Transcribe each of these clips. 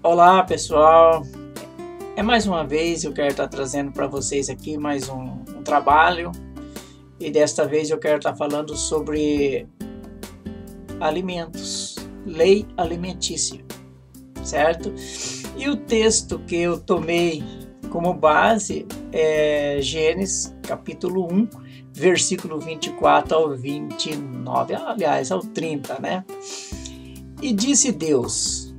Olá pessoal, mais uma vez eu quero estar trazendo para vocês aqui mais um trabalho, e desta vez eu quero estar falando sobre alimentos, lei alimentícia, certo? E o texto que eu tomei como base é Gênesis capítulo 1, versículo 24 ao 29, aliás ao 30, né? E disse Deus: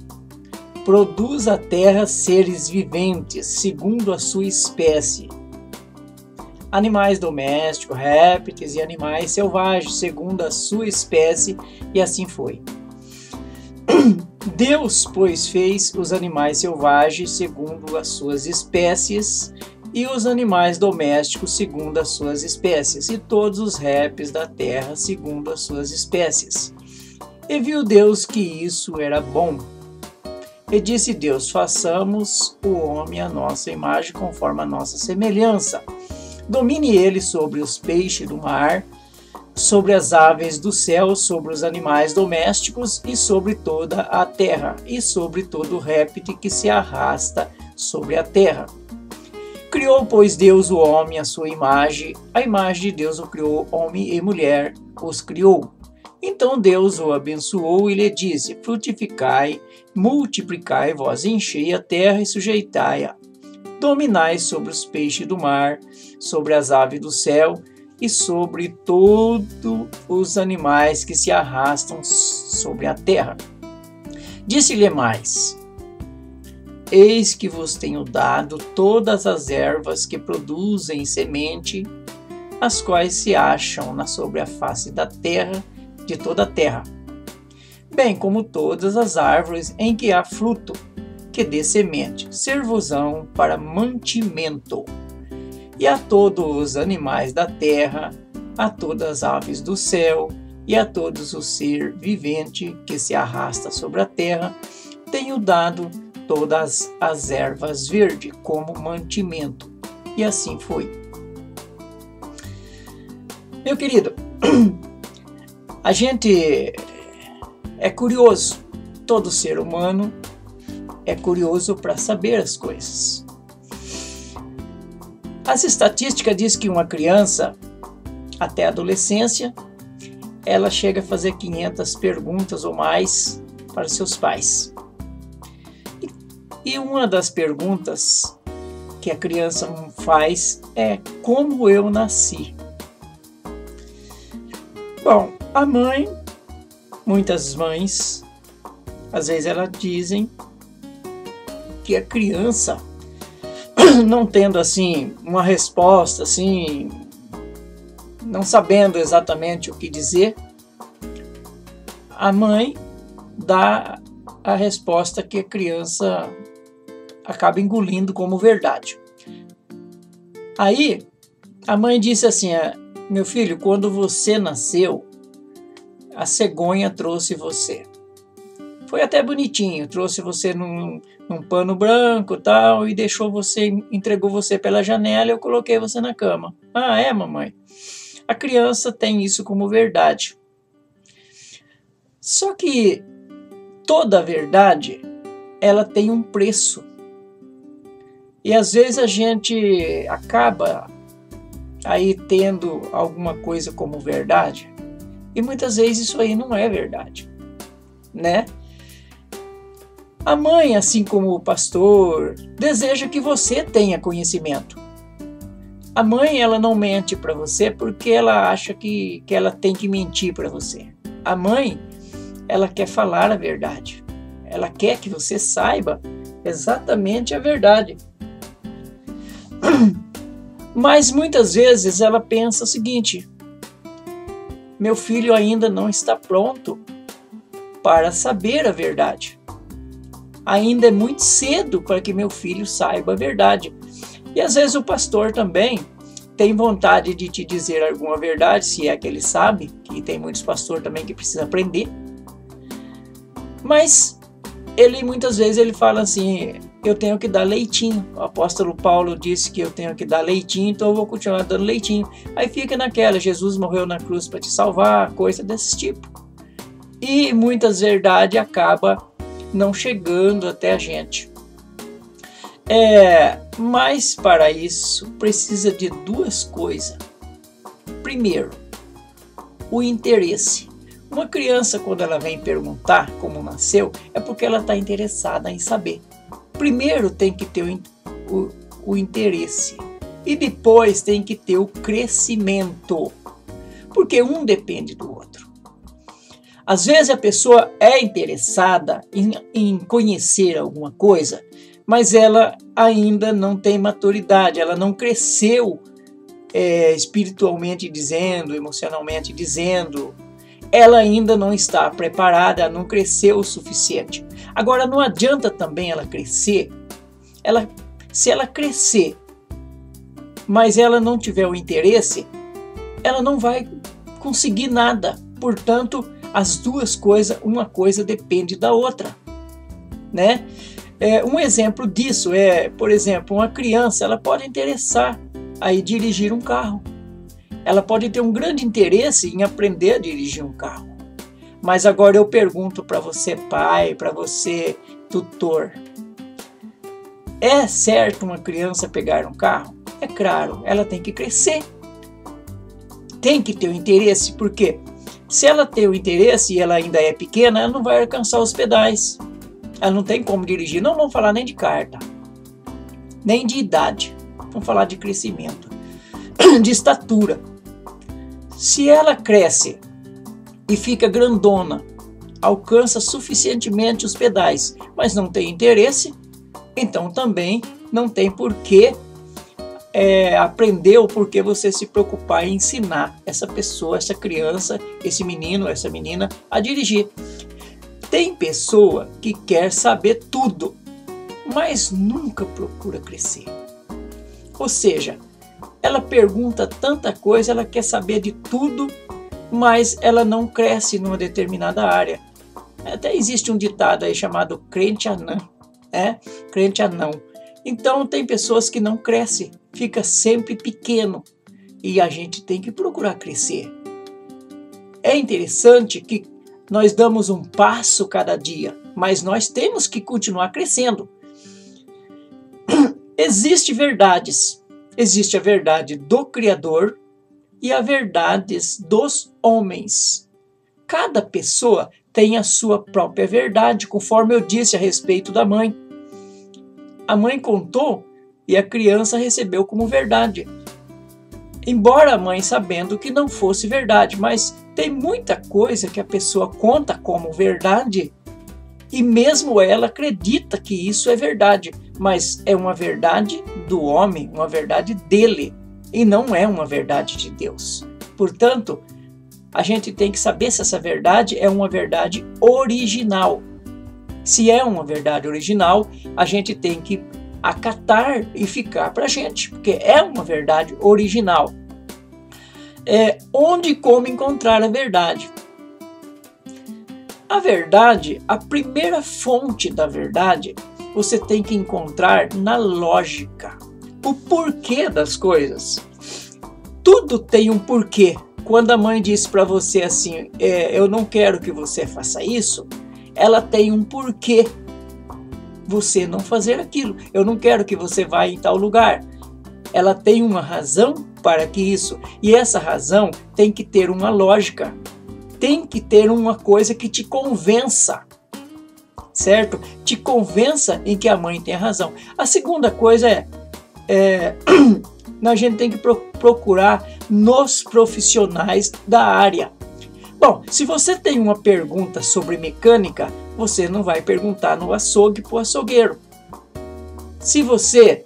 produz a terra seres viventes, segundo a sua espécie, animais domésticos, répteis e animais selvagens, segundo a sua espécie, e assim foi. Deus, pois, fez os animais selvagens segundo as suas espécies, e os animais domésticos segundo as suas espécies, e todos os répteis da terra segundo as suas espécies. E viu Deus que isso era bom. E disse Deus: façamos o homem à nossa imagem, conforme a nossa semelhança. Domine ele sobre os peixes do mar, sobre as aves do céu, sobre os animais domésticos e sobre toda a terra, e sobre todo réptil que se arrasta sobre a terra. Criou, pois, Deus o homem à sua imagem, a imagem de Deus o criou, homem e mulher os criou. Então Deus o abençoou e lhe disse: frutificai, multiplicai vós, enchei a terra e sujeitai-a. Dominai sobre os peixes do mar, sobre as aves do céu e sobre todos os animais que se arrastam sobre a terra. Disse-lhe mais: eis que vos tenho dado todas as ervas que produzem semente, as quais se acham sobre a face da terra, de toda a terra, bem como todas as árvores em que há fruto, que dê semente, ser-vos-ão para mantimento. E a todos os animais da terra, a todas as aves do céu, e a todos os ser vivente que se arrasta sobre a terra, tenho dado todas as ervas verdes como mantimento. E assim foi. Meu querido, a gente é curioso, todo ser humano é curioso para saber as coisas. As estatísticas dizem que uma criança, até a adolescência, ela chega a fazer 500 perguntas ou mais para seus pais. E uma das perguntas que a criança faz é: como eu nasci? Bom, a mãe, muitas mães, às vezes elas dizem que a criança, não tendo assim uma resposta, assim, não sabendo exatamente o que dizer, a mãe dá a resposta que a criança acaba engolindo como verdade. Aí a mãe disse assim: meu filho, quando você nasceu, a cegonha trouxe você. Foi até bonitinho, trouxe você num pano branco tal, e deixou você, entregou você pela janela e eu coloquei você na cama. Ah, é, mamãe? A criança tem isso como verdade. Só que toda verdade, ela tem um preço. E às vezes a gente acaba aí tendo alguma coisa como verdade, e muitas vezes isso aí não é verdade, né? A mãe, assim como o pastor, deseja que você tenha conhecimento. A mãe, ela não mente para você porque ela acha que ela tem que mentir para você. A mãe, ela quer falar a verdade. Ela quer que você saiba exatamente a verdade. Mas muitas vezes ela pensa o seguinte: meu filho ainda não está pronto para saber a verdade. Ainda é muito cedo para que meu filho saiba a verdade. E às vezes o pastor também tem vontade de te dizer alguma verdade, se é que ele sabe, que tem muitos pastores também que precisam aprender. Mas ele muitas vezes ele fala assim, eu tenho que dar leitinho. O apóstolo Paulo disse que eu tenho que dar leitinho, então eu vou continuar dando leitinho. Aí fica naquela, Jesus morreu na cruz para te salvar, coisa desse tipo. E muitas verdades acabam não chegando até a gente. Mas para isso precisa de duas coisas. Primeiro, o interesse. Uma criança, quando ela vem perguntar como nasceu, é porque ela está interessada em saber. Primeiro tem que ter o interesse e depois tem que ter o crescimento, porque um depende do outro. Às vezes a pessoa é interessada em conhecer alguma coisa, mas ela ainda não tem maturidade, ela não cresceu espiritualmente dizendo, emocionalmente dizendo, ela ainda não está preparada, não cresceu o suficiente. Agora, não adianta também ela crescer, se ela crescer, mas ela não tiver o interesse, ela não vai conseguir nada. Portanto, as duas coisas, uma coisa depende da outra, né? Um exemplo disso por exemplo, uma criança, ela pode interessar a dirigir um carro. Ela pode ter um grande interesse em aprender a dirigir um carro. Mas agora eu pergunto para você, pai, para você, tutor, é certo uma criança pegar um carro? É claro, ela tem que crescer. Tem que ter o interesse, porque se ela tem o interesse e ela ainda é pequena, ela não vai alcançar os pedais. Ela não tem como dirigir. Não vamos falar nem de carta, nem de idade. Vamos falar de crescimento, de estatura. Se ela cresce e fica grandona, alcança suficientemente os pedais, mas não tem interesse, então também não tem por que aprender ou por que você se preocupar em ensinar essa pessoa, essa criança, esse menino, essa menina a dirigir. Tem pessoa que quer saber tudo, mas nunca procura crescer. Ou seja, ela pergunta tanta coisa, ela quer saber de tudo, mas ela não cresce numa determinada área. Até existe um ditado aí chamado crente anão, crente anão. Então tem pessoas que não crescem, fica sempre pequeno, e a gente tem que procurar crescer. É interessante que nós damos um passo cada dia, mas nós temos que continuar crescendo. Existem verdades. Existe a verdade do Criador e a verdades dos homens. Cada pessoa tem a sua própria verdade, conforme eu disse a respeito da mãe. A mãe contou e a criança recebeu como verdade. Embora a mãe sabendo que não fosse verdade, mas tem muita coisa que a pessoa conta como verdade e mesmo ela acredita que isso é verdade, mas é uma verdade do homem, uma verdade dele, e não é uma verdade de Deus. Portanto, a gente tem que saber se essa verdade é uma verdade original. Se é uma verdade original, a gente tem que acatar e ficar para a gente, porque é uma verdade original. Onde e como encontrar a verdade? A verdade, a primeira fonte da verdade, você tem que encontrar na lógica. O porquê das coisas. Tudo tem um porquê. Quando a mãe diz para você assim, eu não quero que você faça isso, ela tem um porquê você não fazer aquilo. Eu não quero que você vá em tal lugar. Ela tem uma razão para que isso. E essa razão tem que ter uma lógica. Tem que ter uma coisa que te convença, certo? Te convença em que a mãe tem razão. A segunda coisa a gente tem que procurar nos profissionais da área. Bom, se você tem uma pergunta sobre mecânica, você não vai perguntar no açougue para o açougueiro. Se você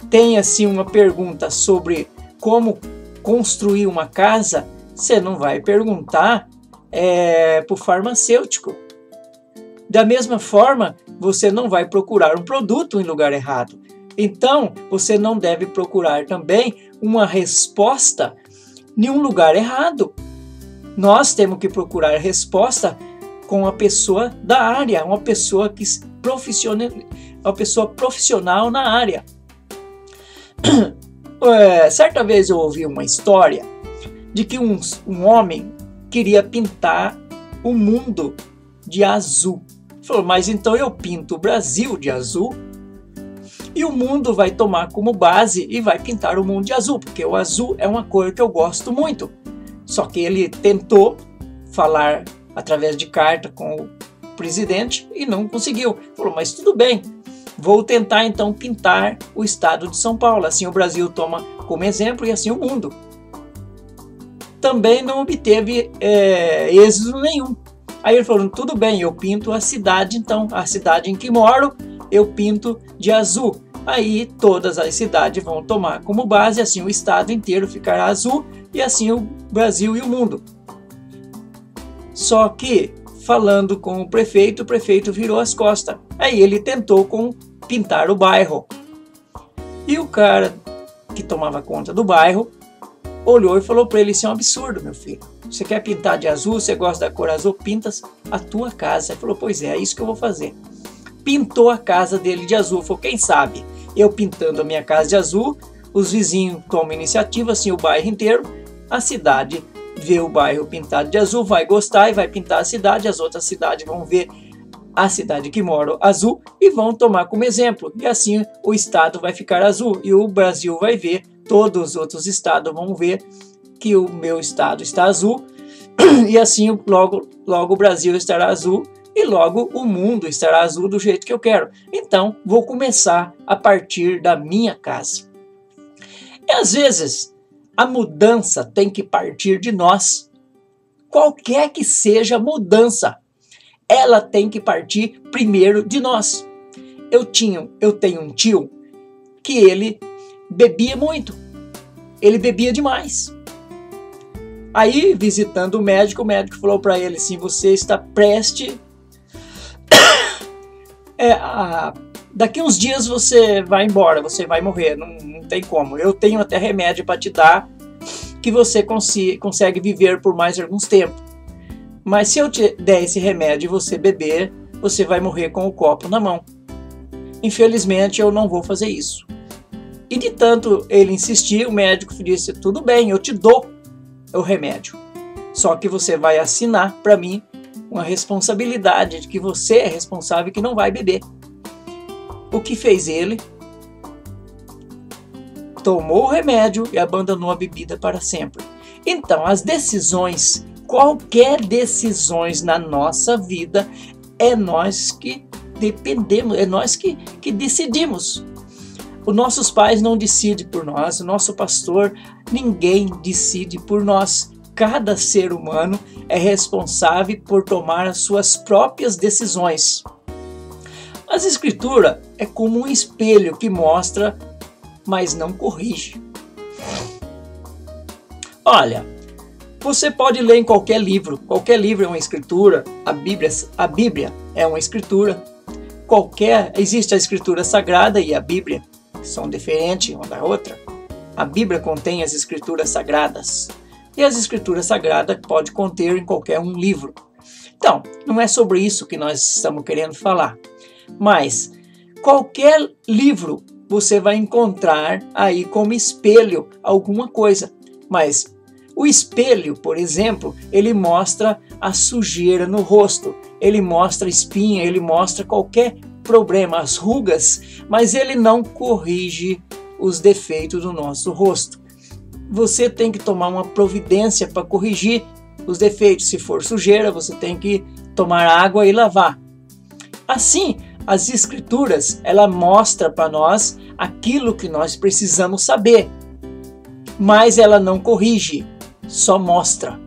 tem assim uma pergunta sobre como construir uma casa, você não vai perguntar para o farmacêutico. Da mesma forma, você não vai procurar um produto em lugar errado. Então, você não deve procurar também uma resposta em um lugar errado. Nós temos que procurar resposta com uma pessoa da área, uma pessoa profissional na área. Certa vez eu ouvi uma história de que um homem queria pintar o mundo de azul. Ele falou, mas então eu pinto o Brasil de azul e o mundo vai tomar como base e vai pintar o mundo de azul, porque o azul é uma cor que eu gosto muito. Só que ele tentou falar através de carta com o presidente e não conseguiu. Falou, mas tudo bem, vou tentar então pintar o estado de São Paulo. Assim o Brasil toma como exemplo e assim o mundo. Também não obteve êxito nenhum. Aí ele falou, tudo bem, eu pinto a cidade então, a cidade em que moro, eu pinto de azul. Aí todas as cidades vão tomar como base, assim o estado inteiro ficará azul e assim o Brasil e o mundo. Só que, falando com o prefeito virou as costas. Aí ele tentou pintar o bairro. E o cara que tomava conta do bairro olhou e falou para ele, isso é um absurdo, meu filho. Você quer pintar de azul, você gosta da cor azul, pintas a tua casa. Ele falou, pois é isso que eu vou fazer. Pintou a casa dele de azul. Falou, quem sabe, eu pintando a minha casa de azul, os vizinhos tomam iniciativa, assim o bairro inteiro, a cidade vê o bairro pintado de azul, vai gostar e vai pintar a cidade, as outras cidades vão ver a cidade que mora azul e vão tomar como exemplo. E assim o estado vai ficar azul e o Brasil vai ver, todos os outros estados vão ver que o meu estado está azul e assim logo o Brasil estará azul e logo o mundo estará azul do jeito que eu quero. Então vou começar a partir da minha casa. E às vezes a mudança tem que partir de nós. Qualquer que seja a mudança, ela tem que partir primeiro de nós. Eu tenho um tio que ele bebia muito. Ele bebia demais. Aí, visitando o médico falou para ele assim, você está prestes... daqui uns dias você vai embora, você vai morrer, não tem como. Eu tenho até remédio para te dar que você consegue viver por mais alguns tempos. Mas se eu te der esse remédio e você beber, você vai morrer com o copo na mão. Infelizmente eu não vou fazer isso. E de tanto ele insistir, o médico disse, tudo bem, eu te dou o remédio. Só que você vai assinar para mim uma responsabilidade de que você é responsável e que não vai beber. O que fez ele? Tomou o remédio e abandonou a bebida para sempre. Então, as decisões, qualquer decisões na nossa vida, é nós que dependemos, é nós que decidimos. Os nossos pais não decidem por nós, o nosso pastor, ninguém decide por nós. Cada ser humano é responsável por tomar as suas próprias decisões. As escrituras é como um espelho que mostra, mas não corrige. Olha, você pode ler em qualquer livro é uma escritura, a Bíblia é uma escritura, existe a escritura sagrada e a Bíblia, que são diferentes uma da outra. A Bíblia contém as escrituras sagradas, e as escrituras sagradas pode conter em qualquer um livro. Então, não é sobre isso que nós estamos querendo falar, mas qualquer livro você vai encontrar aí como espelho alguma coisa. Mas o espelho, por exemplo, ele mostra a sujeira no rosto, ele mostra a espinha, ele mostra qualquer problema, as rugas, mas ele não corrige os defeitos do nosso rosto. Você tem que tomar uma providência para corrigir os defeitos. Se for sujeira, você tem que tomar água e lavar. Assim, as escrituras, ela mostra para nós aquilo que nós precisamos saber, mas ela não corrige, só mostra.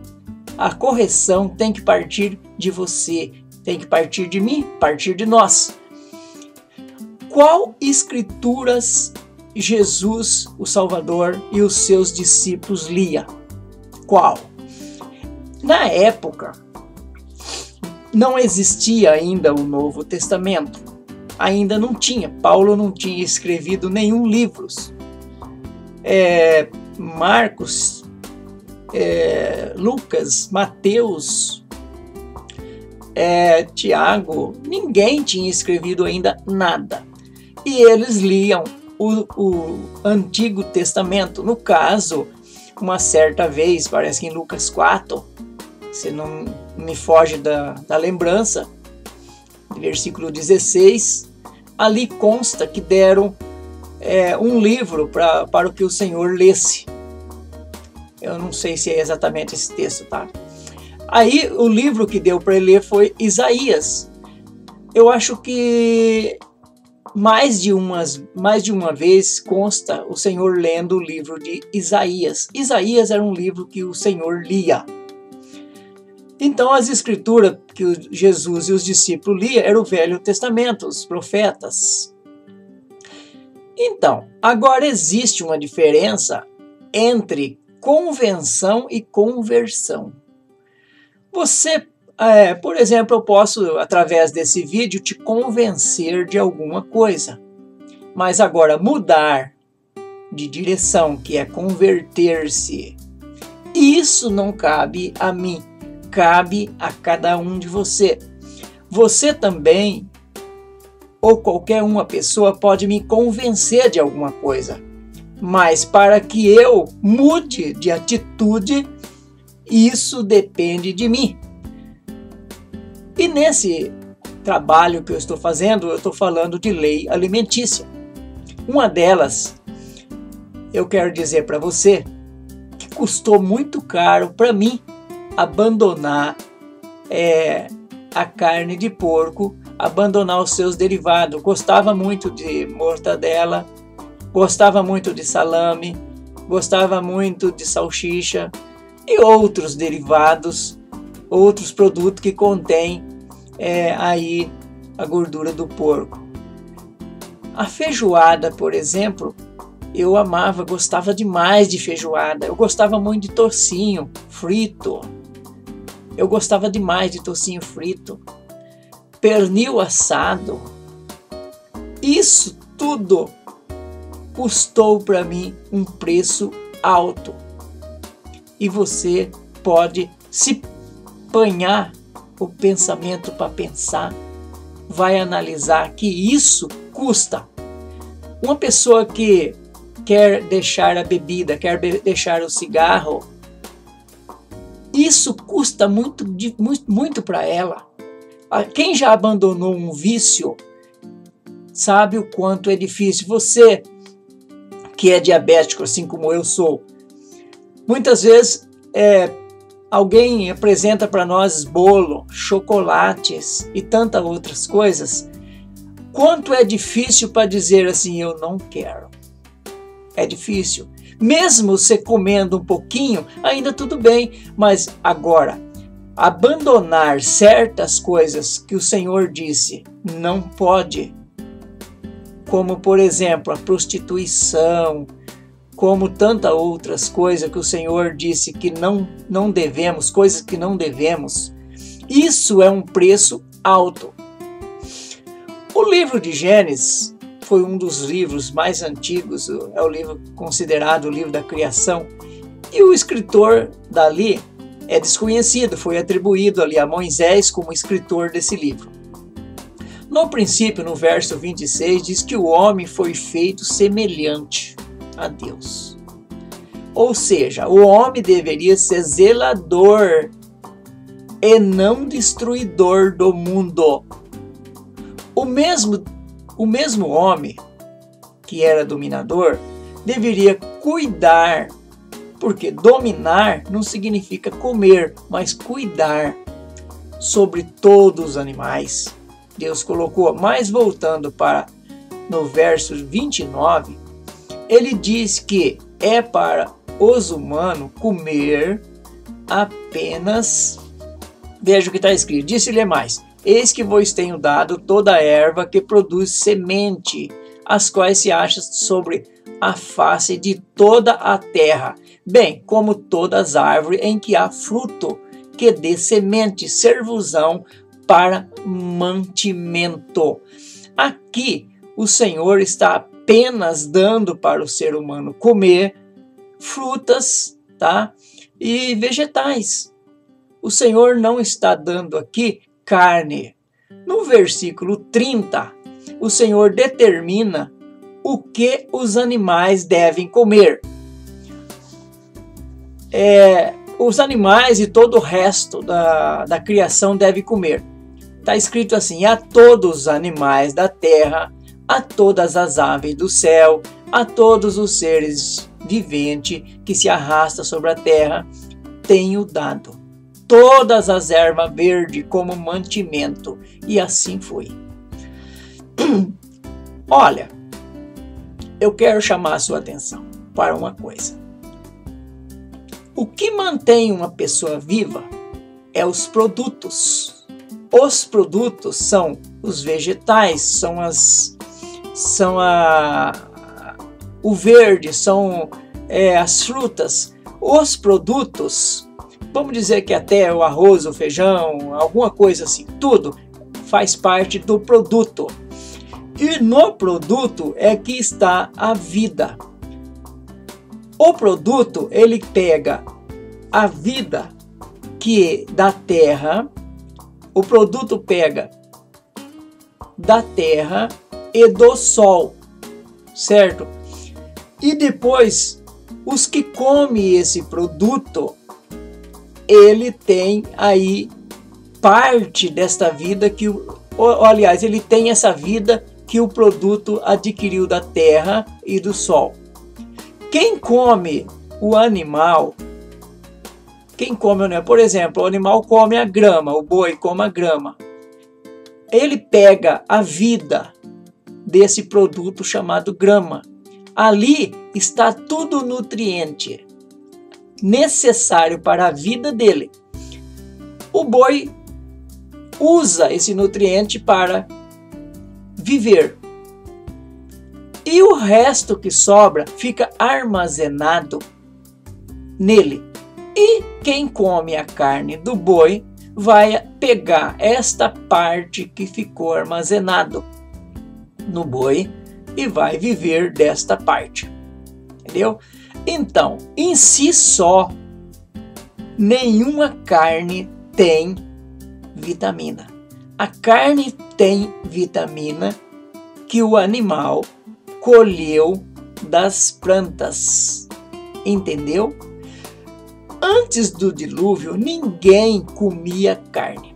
A correção tem que partir de você, tem que partir de mim, partir de nós. Qual escrituras Jesus, o Salvador, e os seus discípulos lia? Qual? Na época, não existia ainda o Novo Testamento. Ainda não tinha. Paulo não tinha escrevido nenhum livro. Marcos, Lucas, Mateus, Tiago, ninguém tinha escrevido ainda nada. E eles liam o Antigo Testamento. No caso, uma certa vez, parece que em Lucas 4, se não me foge da lembrança, versículo 16, ali consta que deram um livro para o que o Senhor lesse. Eu não sei se é exatamente esse texto, tá? Aí o livro que deu para ele ler foi Isaías. Eu acho que mais de uma vez consta o Senhor lendo o livro de Isaías. Isaías era um livro que o Senhor lia. Então as escrituras que Jesus e os discípulos liam era o Velho Testamento, os profetas. Então, agora existe uma diferença entre convenção e conversão. Você, por exemplo, eu posso, através desse vídeo, te convencer de alguma coisa. Mas agora, mudar de direção, que é converter-se, isso não cabe a mim, cabe a cada um de você. Você também, ou qualquer uma pessoa, pode me convencer de alguma coisa. Mas para que eu mude de atitude, isso depende de mim. E nesse trabalho que eu estou fazendo, eu estou falando de lei alimentícia. Uma delas, eu quero dizer para você, que custou muito caro para mim abandonar a carne de porco, abandonar os seus derivados. Gostava muito de mortadela, gostava muito de salame, gostava muito de salsicha e outros derivados, outros produtos que contêm aí a gordura do porco. A feijoada, por exemplo, eu amava, gostava demais de feijoada. Eu gostava muito de tocinho frito. Eu gostava demais de tocinho frito. Pernil assado. Isso tudo custou para mim um preço alto. E você pode se apanhar o pensamento para pensar, vai analisar que isso custa. Uma pessoa que quer deixar a bebida, quer deixar o cigarro, isso custa muito, muito para ela. Quem já abandonou um vício sabe o quanto é difícil. Você que é diabético, assim como eu sou, muitas vezes alguém apresenta para nós bolo, chocolates e tantas outras coisas. Quanto é difícil para dizer assim, eu não quero. É difícil. Mesmo você comendo um pouquinho, ainda tudo bem. Mas agora, abandonar certas coisas que o Senhor disse não pode, como por exemplo a prostituição, como tantas outras coisas que o Senhor disse que não devemos, coisas que não devemos, isso é um preço alto. O livro de Gênesis foi um dos livros mais antigos, é o livro considerado o livro da criação, e o escritor dali é desconhecido, foi atribuído ali a Moisés como escritor desse livro. No princípio, no verso 26, diz que o homem foi feito semelhante a Deus. Ou seja, o homem deveria ser zelador e não destruidor do mundo. O mesmo homem que era dominador deveria cuidar, porque dominar não significa comer, mas cuidar sobre todos os animais. Deus colocou, mas voltando para no verso 29, ele diz que é para os humanos comer apenas, veja o que está escrito, disse-lhe mais, eis que vos tenho dado toda a erva que produz semente, as quais se acham sobre a face de toda a terra, bem como todas as árvores em que há fruto, que dê semente, servosão para mantimento. Aqui o Senhor está apenas dando para o ser humano comer frutas, tá? E vegetais. O Senhor não está dando aqui carne. No versículo 30, o Senhor determina o que os animais devem comer. Os animais e todo o resto da criação deve comer. Está escrito assim: a todos os animais da terra, a todas as aves do céu, a todos os seres viventes que se arrastam sobre a terra, tenho dado todas as ervas verdes como mantimento. E assim foi. Olha, eu quero chamar a sua atenção para uma coisa. O que mantém uma pessoa viva é os produtos. Os produtos são os vegetais, o verde, são as frutas. Os produtos, vamos dizer que até o arroz, o feijão, alguma coisa assim, tudo faz parte do produto. E no produto é que está a vida. O produto, ele pega a vida que da terra, o produto pega da terra e do sol, certo? E depois, os que comem esse produto, ele tem aí parte desta vida aliás, ele tem essa vida que o produto adquiriu da terra e do sol. Quem come o animal, por exemplo, o animal come a grama, o boi come a grama. Ele pega a vida desse produto chamado grama. Ali está tudo o nutriente necessário para a vida dele. O boi usa esse nutriente para viver. E o resto que sobra fica armazenado nele. E quem come a carne do boi vai pegar esta parte que ficou armazenado no boi e vai viver desta parte. Entendeu? Então, em si só, nenhuma carne tem vitamina. A carne tem vitamina que o animal colheu das plantas. Entendeu? Antes do dilúvio, ninguém comia carne.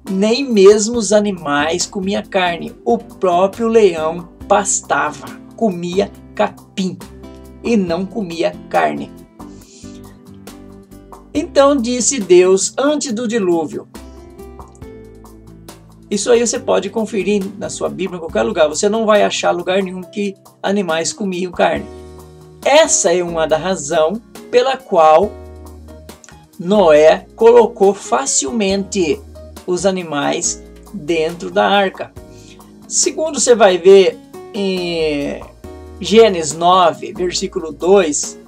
Nem mesmo os animais comiam carne. O próprio leão pastava, comia capim e não comia carne. Então disse Deus antes do dilúvio. Isso aí você pode conferir na sua Bíblia, em qualquer lugar. Você não vai achar lugar nenhum que animais comiam carne. Essa é uma da razão pela qual Noé colocou facilmente os animais dentro da arca. Segundo você vai ver em Gênesis 9, versículo 2,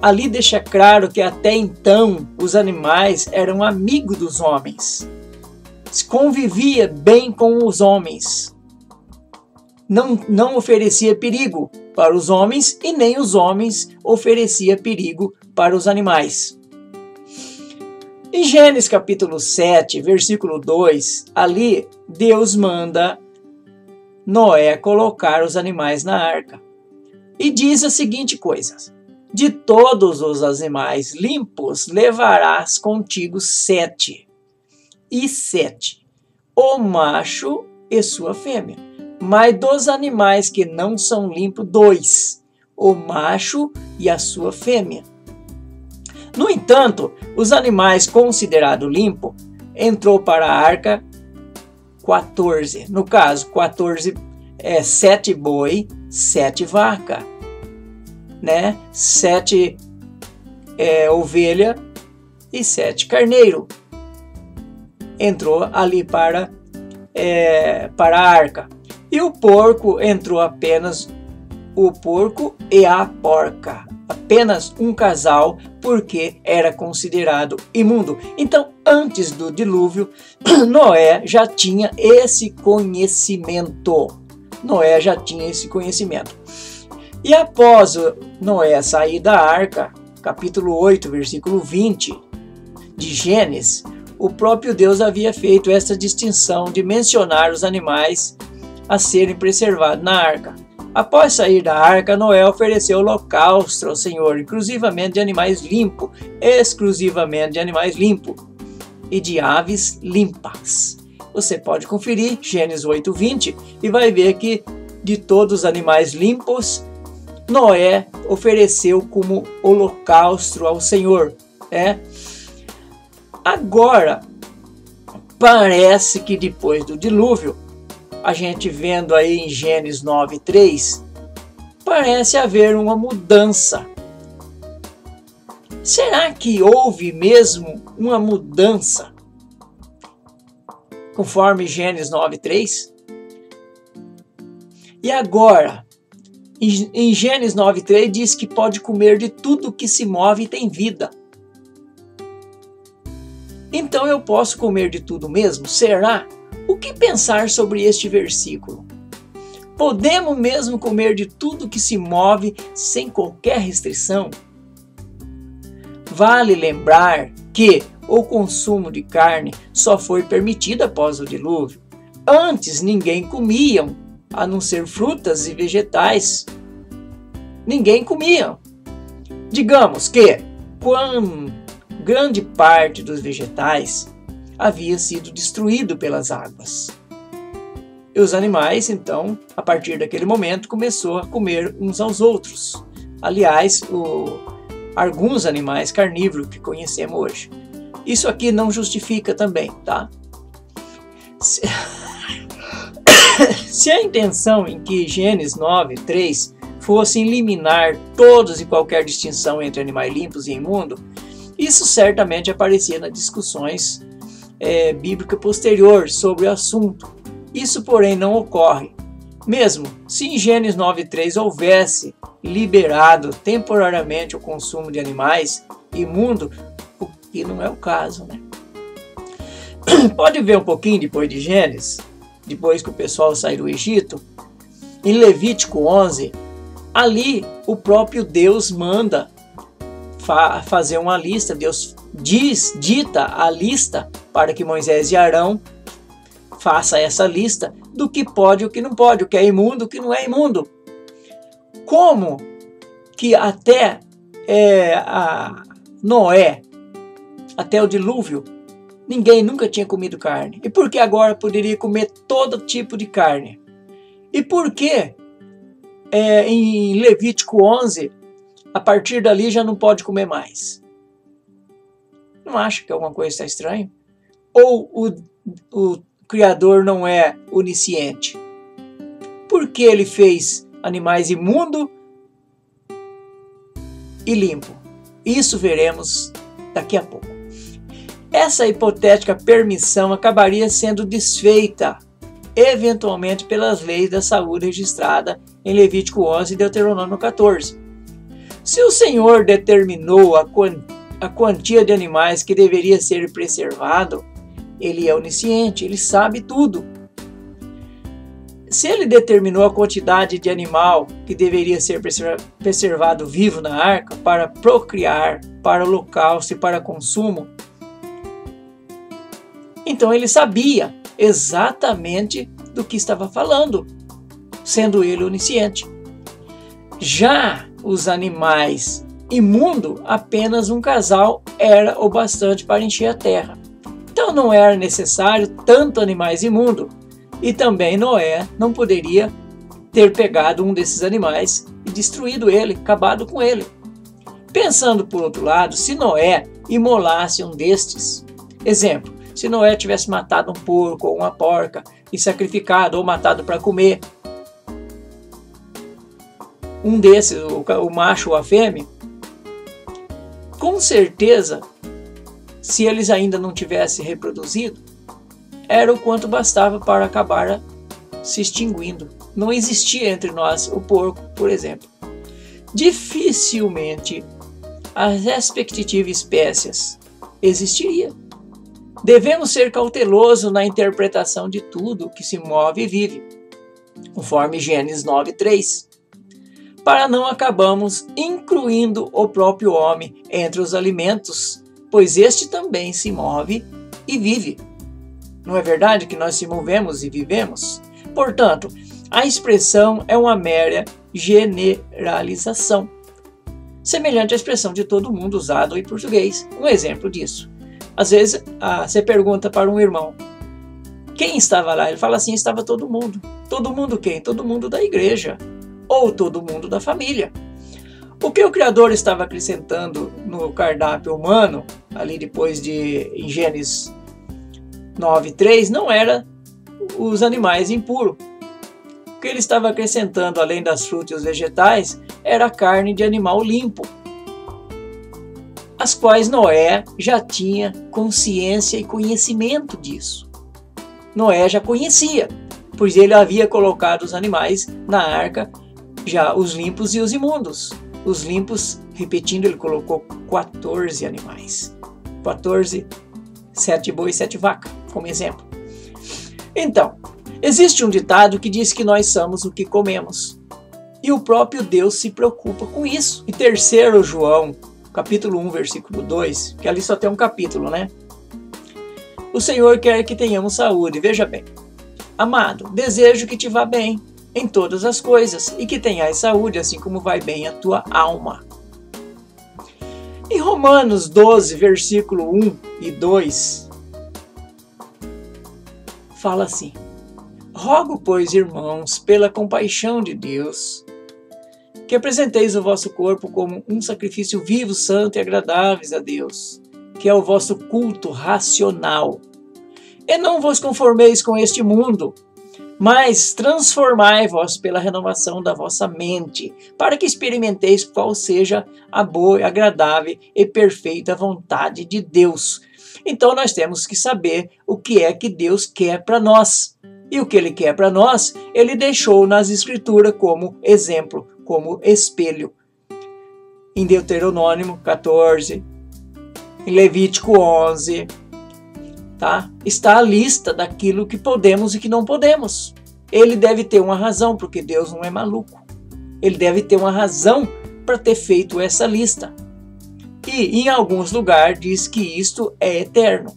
ali deixa claro que até então os animais eram amigos dos homens. Convivia bem com os homens. Não oferecia perigo para os homens e nem os homens oferecia perigo para os animais. Em Gênesis capítulo 7, versículo 2, ali Deus manda Noé colocar os animais na arca. E diz a seguinte coisa: de todos os animais limpos levarás contigo 7, e 7, o macho e sua fêmea. Mas dos animais que não são limpos, 2, o macho e a sua fêmea. No entanto, os animais considerados limpos entrou para a arca 14. No caso, 14 7 boi, 7 vaca, né? 7 ovelha e 7 carneiro. Entrou ali para a arca. E o porco entrou apenas o porco e a porca. Apenas um casal, porque era considerado imundo. Então, antes do dilúvio, Noé já tinha esse conhecimento. E após Noé sair da arca, capítulo 8, versículo 20 de Gênesis, o próprio Deus havia feito essa distinção de mencionar os animais a serem preservados na arca. Após sair da arca, Noé ofereceu holocausto ao Senhor, exclusivamente de animais limpos, e de aves limpas. Você pode conferir Gênesis 8:20 e vai ver que de todos os animais limpos, Noé ofereceu como holocausto ao Senhor. Agora, parece que depois do dilúvio, a gente vendo aí em Gênesis 9:3, parece haver uma mudança. Será que houve mesmo uma mudança? Conforme Gênesis 9:3? E agora, em Gênesis 9:3 diz que pode comer de tudo que se move e tem vida. Então eu posso comer de tudo mesmo? Será? O que pensar sobre este versículo? Podemos mesmo comer de tudo que se move sem qualquer restrição? Vale lembrar que o consumo de carne só foi permitido após o dilúvio. Antes ninguém comia, a não ser frutas e vegetais. Ninguém comia. Digamos que, quando grande parte dos vegetais havia sido destruído pelas águas. E os animais, então, a partir daquele momento, começou a comer uns aos outros. Aliás, alguns animais carnívoros que conhecemos hoje. Isso aqui não justifica também, tá? Se a intenção em que Gênesis 9:3 fosse eliminar todas e qualquer distinção entre animais limpos e imundos, isso certamente aparecia nas discussões bíblicas posteriores sobre o assunto. Isso, porém, não ocorre. Mesmo se em Gênesis 9:3 houvesse liberado temporariamente o consumo de animais imundos, o que não é o caso, né? Pode ver um pouquinho depois de Gênesis, depois que o pessoal sai do Egito, em Levítico 11, ali o próprio Deus manda fazer uma lista. Deus dita a lista para que Moisés e Arão faça essa lista do que pode e o que não pode, o que é imundo, o que não é imundo. Como que até Noé, até o dilúvio, ninguém nunca tinha comido carne. E por que agora poderia comer todo tipo de carne? E por que em Levítico 11, a partir dali já não pode comer mais? Não acha que alguma coisa está estranha? Ou o Criador não é onisciente? Por que ele fez animais imundos e limpo? Isso veremos daqui a pouco. Essa hipotética permissão acabaria sendo desfeita, eventualmente, pelas leis da saúde registrada em Levítico 11 e Deuteronômio 14. Se o Senhor determinou a quantia de animais que deveria ser preservado, ele é onisciente, ele sabe tudo. Se ele determinou a quantidade de animal que deveria ser preservado vivo na arca para procriar, para holocausto e para consumo, então ele sabia exatamente do que estava falando, sendo ele onisciente. Já os animais imundos, apenas um casal era o bastante para encher a terra. Então não era necessário tanto animais imundos. E também Noé não poderia ter pegado um desses animais e destruído ele, acabado com ele. Pensando por outro lado, se Noé imolasse um destes, exemplo, se Noé tivesse matado um porco ou uma porca e sacrificado ou matado para comer, um desses, o macho ou a fêmea, com certeza, se eles ainda não tivessem reproduzido, era o quanto bastava para acabar se extinguindo. Não existia entre nós o porco, por exemplo. Dificilmente as respectivas espécies existiriam. Devemos ser cautelosos na interpretação de tudo que se move e vive, conforme Gênesis 9:3, para não acabarmos incluindo o próprio homem entre os alimentos, pois este também se move e vive. Não é verdade que nós se movemos e vivemos? Portanto, a expressão é uma mera generalização, semelhante à expressão de todo mundo usada em português. Um exemplo disso. Às vezes, você pergunta para um irmão, quem estava lá? Ele fala assim, estava todo mundo. Todo mundo quem? Todo mundo da igreja. Ou todo mundo da família. O que o Criador estava acrescentando no cardápio humano, ali depois em Gênesis 9:3, não era os animais impuros. O que ele estava acrescentando, além das frutas e os vegetais, era a carne de animal limpo, as quais Noé já tinha consciência e conhecimento disso. Noé já conhecia, pois ele havia colocado os animais na arca, já os limpos e os imundos. Os limpos, repetindo, ele colocou 14 animais. 14, 7 boi e 7 vaca, como exemplo. Então, existe um ditado que diz que nós somos o que comemos. E o próprio Deus se preocupa com isso. Em 3 João, capítulo 1, versículo 2, que ali só tem um capítulo, né? O Senhor quer que tenhamos saúde. Veja bem. Amado, desejo que te vá bem em todas as coisas e que tenhas saúde, assim como vai bem a tua alma. Em Romanos 12, versículo 1 e 2, fala assim: rogo, pois, irmãos, pela compaixão de Deus, que apresenteis o vosso corpo como um sacrifício vivo, santo e agradáveis a Deus, que é o vosso culto racional. E não vos conformeis com este mundo, mas transformai-vos pela renovação da vossa mente, para que experimenteis qual seja a boa, agradável e perfeita vontade de Deus. Então nós temos que saber o que é que Deus quer para nós. E o que Ele quer para nós, Ele deixou nas Escrituras como exemplo, como espelho. Em Deuteronômio 14, em Levítico 11, tá? Está a lista daquilo que podemos e que não podemos. Ele deve ter uma razão, porque Deus não é maluco. Ele deve ter uma razão para ter feito essa lista. E em alguns lugares diz que isto é eterno,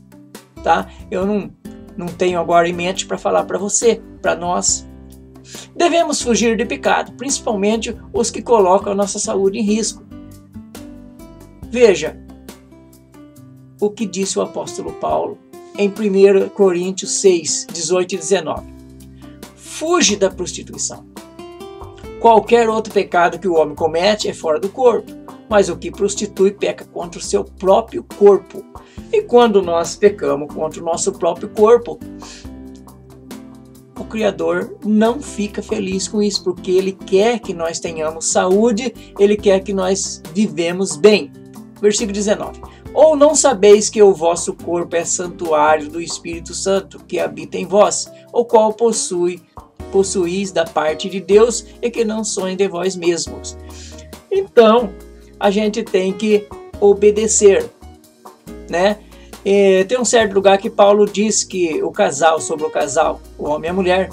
tá? Eu não tenho agora em mente para falar para você, para nós. Devemos fugir de pecado, principalmente os que colocam a nossa saúde em risco. Veja o que disse o apóstolo Paulo em 1 Coríntios 6, 18 e 19. Fuge da prostituição. Qualquer outro pecado que o homem comete é fora do corpo, mas o que prostitui peca contra o seu próprio corpo. E quando nós pecamos contra o nosso próprio corpo, o Criador não fica feliz com isso, porque Ele quer que nós tenhamos saúde, Ele quer que nós vivemos bem. Versículo 19. Ou não sabeis que o vosso corpo é santuário do Espírito Santo, que habita em vós, o qual possuís da parte de Deus, e que não sois de vós mesmos. Então, a gente tem que obedecer, né? Tem um certo lugar que Paulo diz que sobre o casal, o homem e a mulher,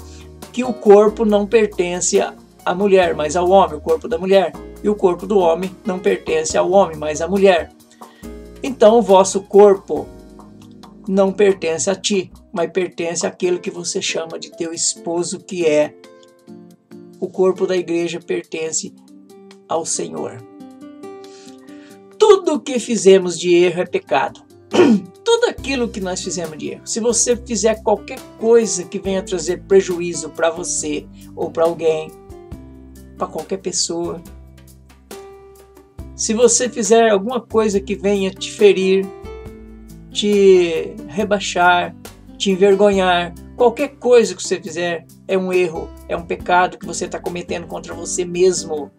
que o corpo não pertence à mulher, mas ao homem, o corpo da mulher. E o corpo do homem não pertence ao homem, mas à mulher. Então o vosso corpo não pertence a ti, mas pertence àquele que você chama de teu esposo, que é o corpo da igreja, pertence ao Senhor. Tudo que fizemos de erro é pecado. Tudo aquilo que nós fizemos de erro. Se você fizer qualquer coisa que venha trazer prejuízo para você ou para alguém, para qualquer pessoa, se você fizer alguma coisa que venha te ferir, te rebaixar, te envergonhar, qualquer coisa que você fizer é um erro, é um pecado que você está cometendo contra você mesmo.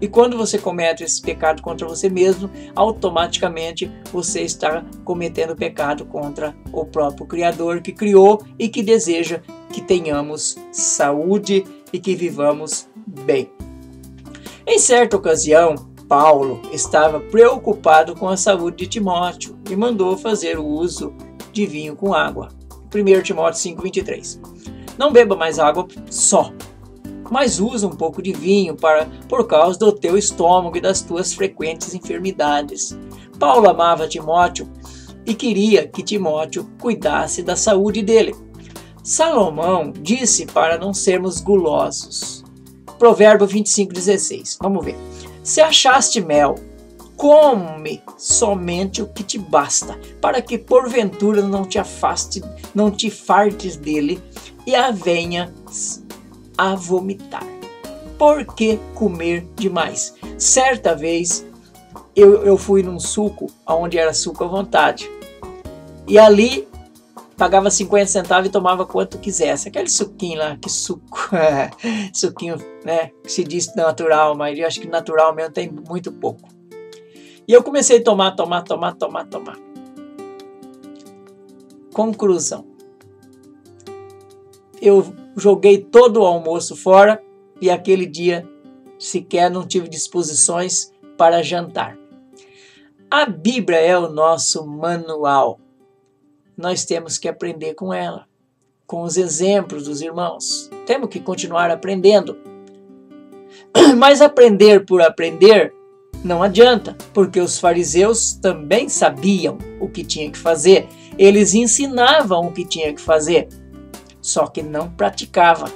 E quando você comete esse pecado contra você mesmo, automaticamente você está cometendo pecado contra o próprio Criador que criou e que deseja que tenhamos saúde e que vivamos bem. Em certa ocasião, Paulo estava preocupado com a saúde de Timóteo e mandou fazer o uso de vinho com água. 1 Timóteo 5:23. Não beba mais água só, mas usa um pouco de vinho por causa do teu estômago e das tuas frequentes enfermidades. Paulo amava Timóteo e queria que Timóteo cuidasse da saúde dele. Salomão disse para não sermos gulosos. Provérbio 25:16. Vamos ver. Se achaste mel, come somente o que te basta, para que porventura não te fartes dele e a venhas a vomitar. Por que comer demais? Certa vez eu fui num suco, onde era suco à vontade, e ali pagava 50 centavos e tomava quanto quisesse. Aquele suquinho lá, que suco, suquinho, né, que se diz natural, mas eu acho que natural mesmo tem muito pouco. E eu comecei a tomar. Conclusão. Eu joguei todo o almoço fora e aquele dia sequer não tive disposições para jantar. A Bíblia é o nosso manual. Nós temos que aprender com ela, com os exemplos dos irmãos. Temos que continuar aprendendo. Mas aprender por aprender não adianta, porque os fariseus também sabiam o que tinha que fazer. Eles ensinavam o que tinha que fazer, só que não praticavam.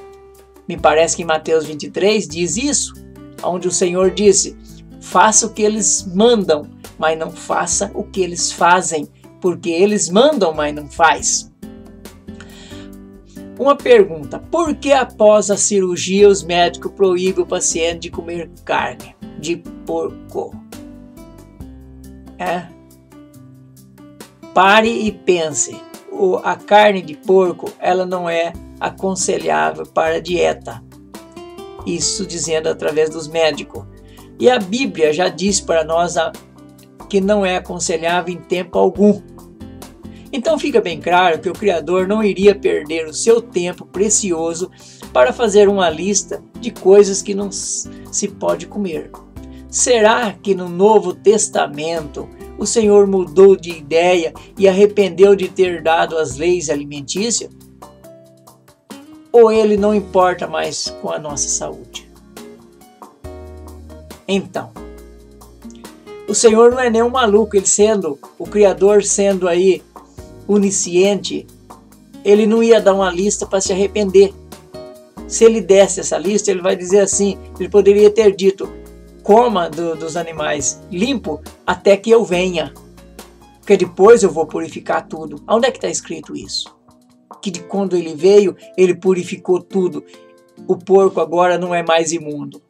Me parece que em Mateus 23 diz isso, onde o Senhor disse: faça o que eles mandam, mas não faça o que eles fazem, porque eles mandam, mas não faz. Uma pergunta: por que após a cirurgia os médicos proíbem o paciente de comer carne de porco? Pare e pense. A carne de porco, ela não é aconselhável para a dieta. Isso dizendo através dos médicos. E a Bíblia já diz para nós que não é aconselhável em tempo algum. Então fica bem claro que o Criador não iria perder o seu tempo precioso para fazer uma lista de coisas que não se pode comer. Será que no Novo Testamento o Senhor mudou de ideia e arrependeu de ter dado as leis alimentícias? Ou ele não importa mais com a nossa saúde? Então, o Senhor não é nem um maluco, ele sendo o Criador, sendo aí onisciente, ele não ia dar uma lista para se arrepender. Se ele desse essa lista, ele vai dizer assim, ele poderia ter dito: coma dos animais limpo até que eu venha, porque depois eu vou purificar tudo. Onde é que está escrito isso? Que de quando ele veio, ele purificou tudo. O porco agora não é mais imundo.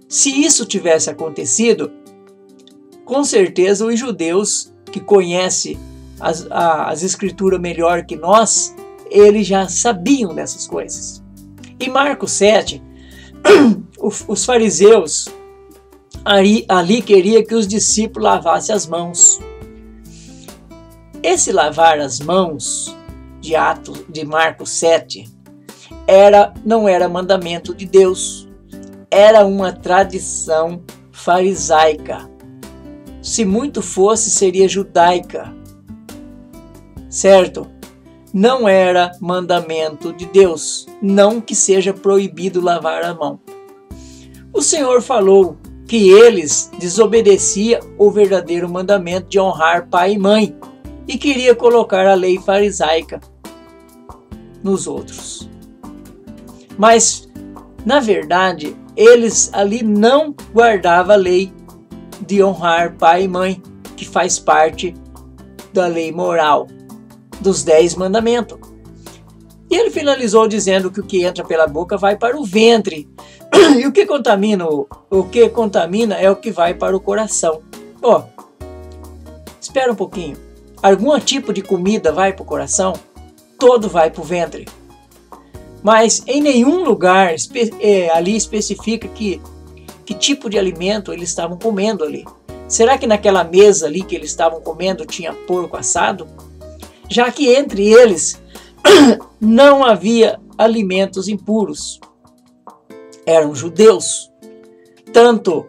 Se isso tivesse acontecido, com certeza os judeus que conhecem as escrituras melhor que nós, eles já sabiam dessas coisas. Em Marcos 7, os fariseus ali queriam que os discípulos lavassem as mãos. Esse lavar as mãos de Marcos 7 não era mandamento de Deus, era uma tradição farisaica. Se muito fosse, seria judaica, certo? Não era mandamento de Deus, não que seja proibido lavar a mão. O Senhor falou que eles desobedeciam o verdadeiro mandamento de honrar pai e mãe e queria colocar a lei farisaica nos outros. Mas, na verdade, eles ali não guardavam a lei de honrar pai e mãe, que faz parte da lei moral, dos 10 mandamentos. E ele finalizou dizendo que o que entra pela boca vai para o ventre. E o que contamina é o que vai para o coração. Espera um pouquinho. Algum tipo de comida vai para o coração? Todo vai para o ventre. Mas em nenhum lugar ali especifica que tipo de alimento eles estavam comendo ali. Será que naquela mesa ali que eles estavam comendo tinha porco assado? Já que entre eles não havia alimentos impuros. Eram judeus. Tanto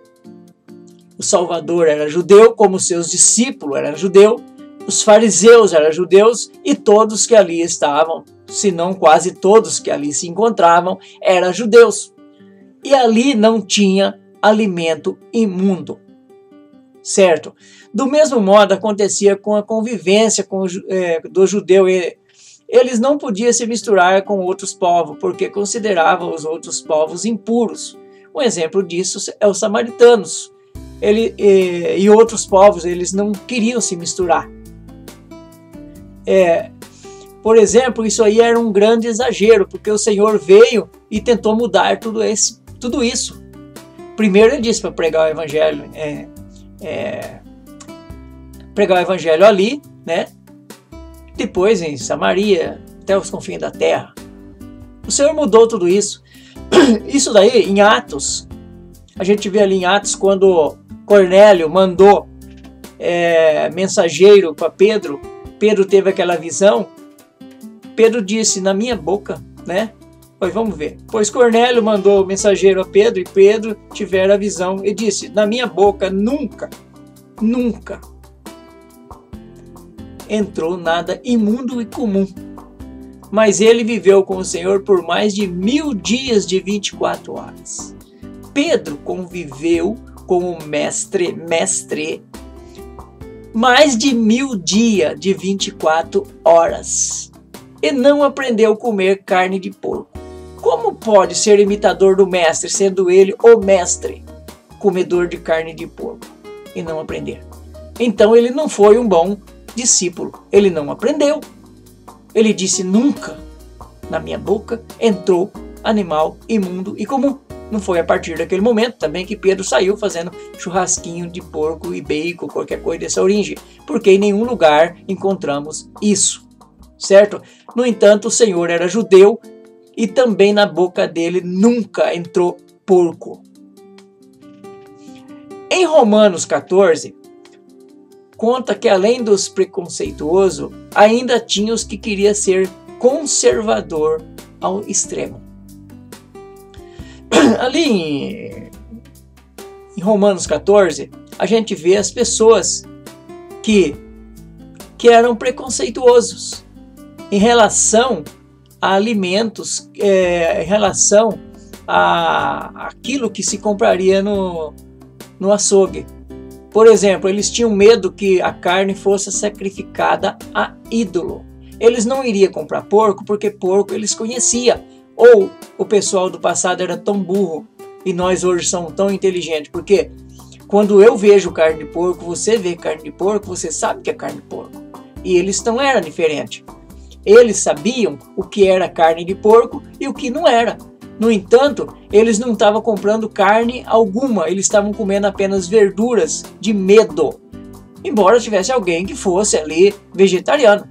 o Salvador era judeu, como seus discípulos eram judeus, os fariseus eram judeus e todos que ali estavam, se não quase todos que ali se encontravam, eram judeus. E ali não tinha alimento imundo. certo? Do mesmo modo acontecia com a convivência do judeu. Eles não podiam se misturar com outros povos, porque consideravam os outros povos impuros. Um exemplo disso é os samaritanos. E outros povos, eles não queriam se misturar. Por exemplo, isso aí era um grande exagero, porque o Senhor veio e tentou mudar tudo isso. Primeiro ele disse para pregar o evangelho, pregar o evangelho ali, né? Depois em Samaria, até os confins da terra. O Senhor mudou tudo isso. Isso daí, em Atos, a gente vê ali em Atos, quando Cornélio mandou mensageiro para Pedro, Pedro teve aquela visão, Pedro disse, na minha boca, né? Pois vamos ver. Pois Cornélio mandou mensageiro a Pedro, e Pedro tivera a visão e disse, na minha boca nunca entrou nada imundo e comum. Mas ele viveu com o Senhor por mais de 1000 dias de 24 horas. Pedro conviveu com o mestre, mais de 1000 dias de 24 horas. E não aprendeu a comer carne de porco. Como pode ser imitador do mestre, sendo ele o mestre, comedor de carne de porco, e não aprender? Então ele não foi um bom discípulo, ele não aprendeu. Ele disse, nunca na minha boca entrou animal imundo e comum. Não foi a partir daquele momento também que Pedro saiu fazendo churrasquinho de porco e bacon, qualquer coisa dessa origem, porque em nenhum lugar encontramos isso, certo? No entanto, o Senhor era judeu e também na boca dele nunca entrou porco. Em Romanos 14, conta que além dos preconceituosos, ainda tinha os que queriam ser conservador ao extremo. Ali em Romanos 14, a gente vê as pessoas que eram preconceituosos em relação a alimentos, em relação a aquilo que se compraria no açougue. Por exemplo, eles tinham medo que a carne fosse sacrificada a ídolo. Eles não iriam comprar porco porque porco eles conheciam. Ou o pessoal do passado era tão burro e nós hoje somos tão inteligentes. Porque quando eu vejo carne de porco, você vê carne de porco, você sabe que é carne de porco. E eles não eram diferentes. Eles sabiam o que era carne de porco e o que não era. No entanto, eles não estavam comprando carne alguma, eles estavam comendo apenas verduras de medo, embora tivesse alguém que fosse ali vegetariano.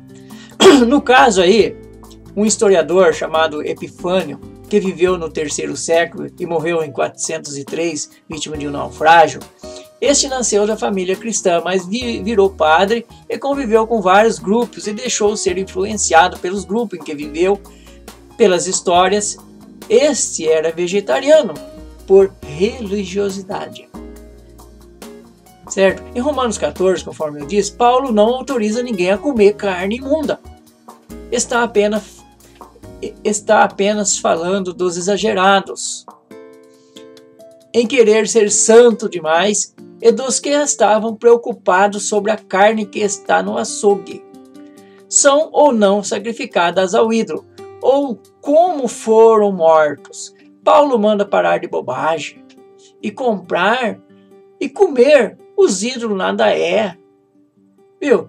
No caso aí, um historiador chamado Epifânio, que viveu no 3º século e morreu em 403, vítima de um naufrágio, este nasceu da família cristã, mas virou padre e conviveu com vários grupos e deixou ser influenciado pelos grupos em que viveu, pelas histórias. Este era vegetariano por religiosidade. Certo? Em Romanos 14, conforme eu disse, Paulo não autoriza ninguém a comer carne imunda. Está apenas falando dos exagerados, em querer ser santo demais, e dos que estavam preocupados sobre a carne que está no açougue. São ou não sacrificadas ao ídolo, ou como foram mortos. Paulo manda parar de bobagem e comprar e comer. Os ídolos nada é. Viu?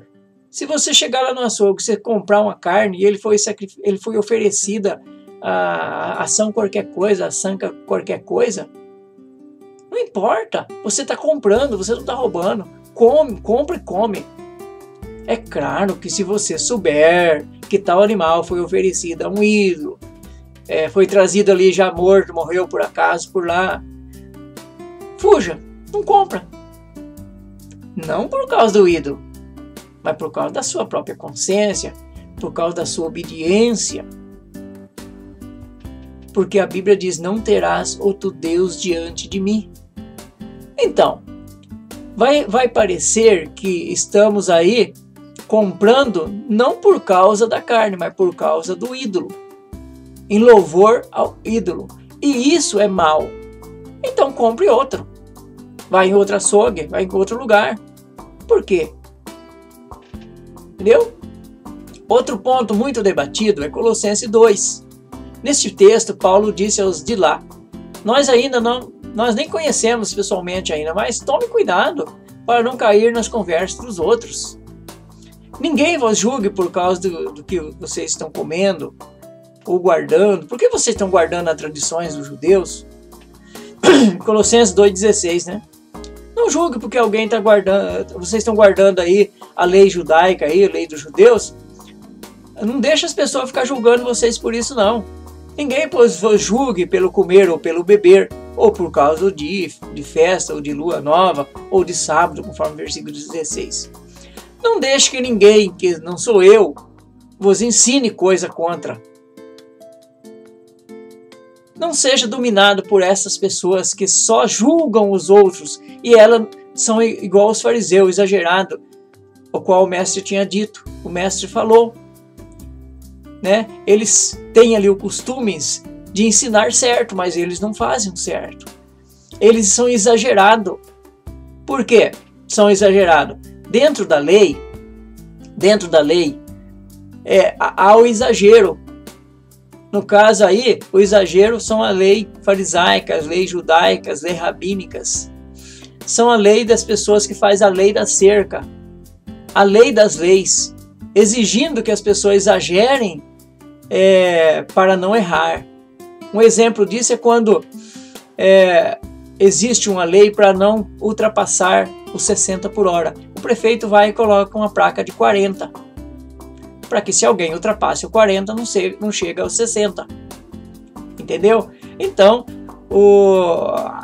Se você chegar lá no açougue, você comprar uma carne e ele foi oferecida a ação qualquer coisa, a sanca qualquer coisa, não importa. Você está comprando, você não está roubando. Compra e come. É claro que se você souber que tal animal foi oferecido a um ídolo, foi trazido ali já morto, morreu por acaso por lá, fuja, não compra. Não por causa do ídolo, mas por causa da sua própria consciência, por causa da sua obediência. Porque a Bíblia diz, não terás outro Deus diante de mim. Então, vai parecer que estamos aí comprando não por causa da carne, mas por causa do ídolo, em louvor ao ídolo. E isso é mal. Então compre outro. vai em outro açougue, vai em outro lugar. Por quê? Entendeu? Outro ponto muito debatido é Colossenses 2. Neste texto, Paulo disse aos de lá: nós nem conhecemos pessoalmente ainda, mas tome cuidado para não cair nas conversas dos outros. Ninguém vos julgue por causa do que vocês estão comendo ou guardando. Por que vocês estão guardando as tradições dos judeus? Colossenses 2,16, né? Não julgue porque alguém está guardando, vocês estão guardando aí a lei judaica, aí, a lei dos judeus. Não deixa as pessoas ficar julgando vocês por isso, não. Ninguém vos julgue pelo comer ou pelo beber, ou por causa de festa, ou de lua nova, ou de sábado, conforme o versículo 16. Não deixe que ninguém, que não sou eu, vos ensine coisa contra. Não seja dominado por essas pessoas que só julgam os outros, e elas são igual aos fariseus, exagerado, o qual o mestre tinha dito, o mestre falou. Né? Eles têm ali o costume de ensinar certo, mas eles não fazem o certo. Eles são exagerados. Por quê? São exagerados. Dentro da lei, há o exagero. No caso aí, o exagero são a lei farisaica, as leis judaicas, as leis rabínicas. São a lei das pessoas que faz a lei da cerca, a lei das leis, exigindo que as pessoas exagerem para não errar. Um exemplo disso é quando existe uma lei para não ultrapassar os 60 por hora. O prefeito vai e coloca uma placa de 40, para que se alguém ultrapasse o 40 não chega aos 60. Entendeu? Então,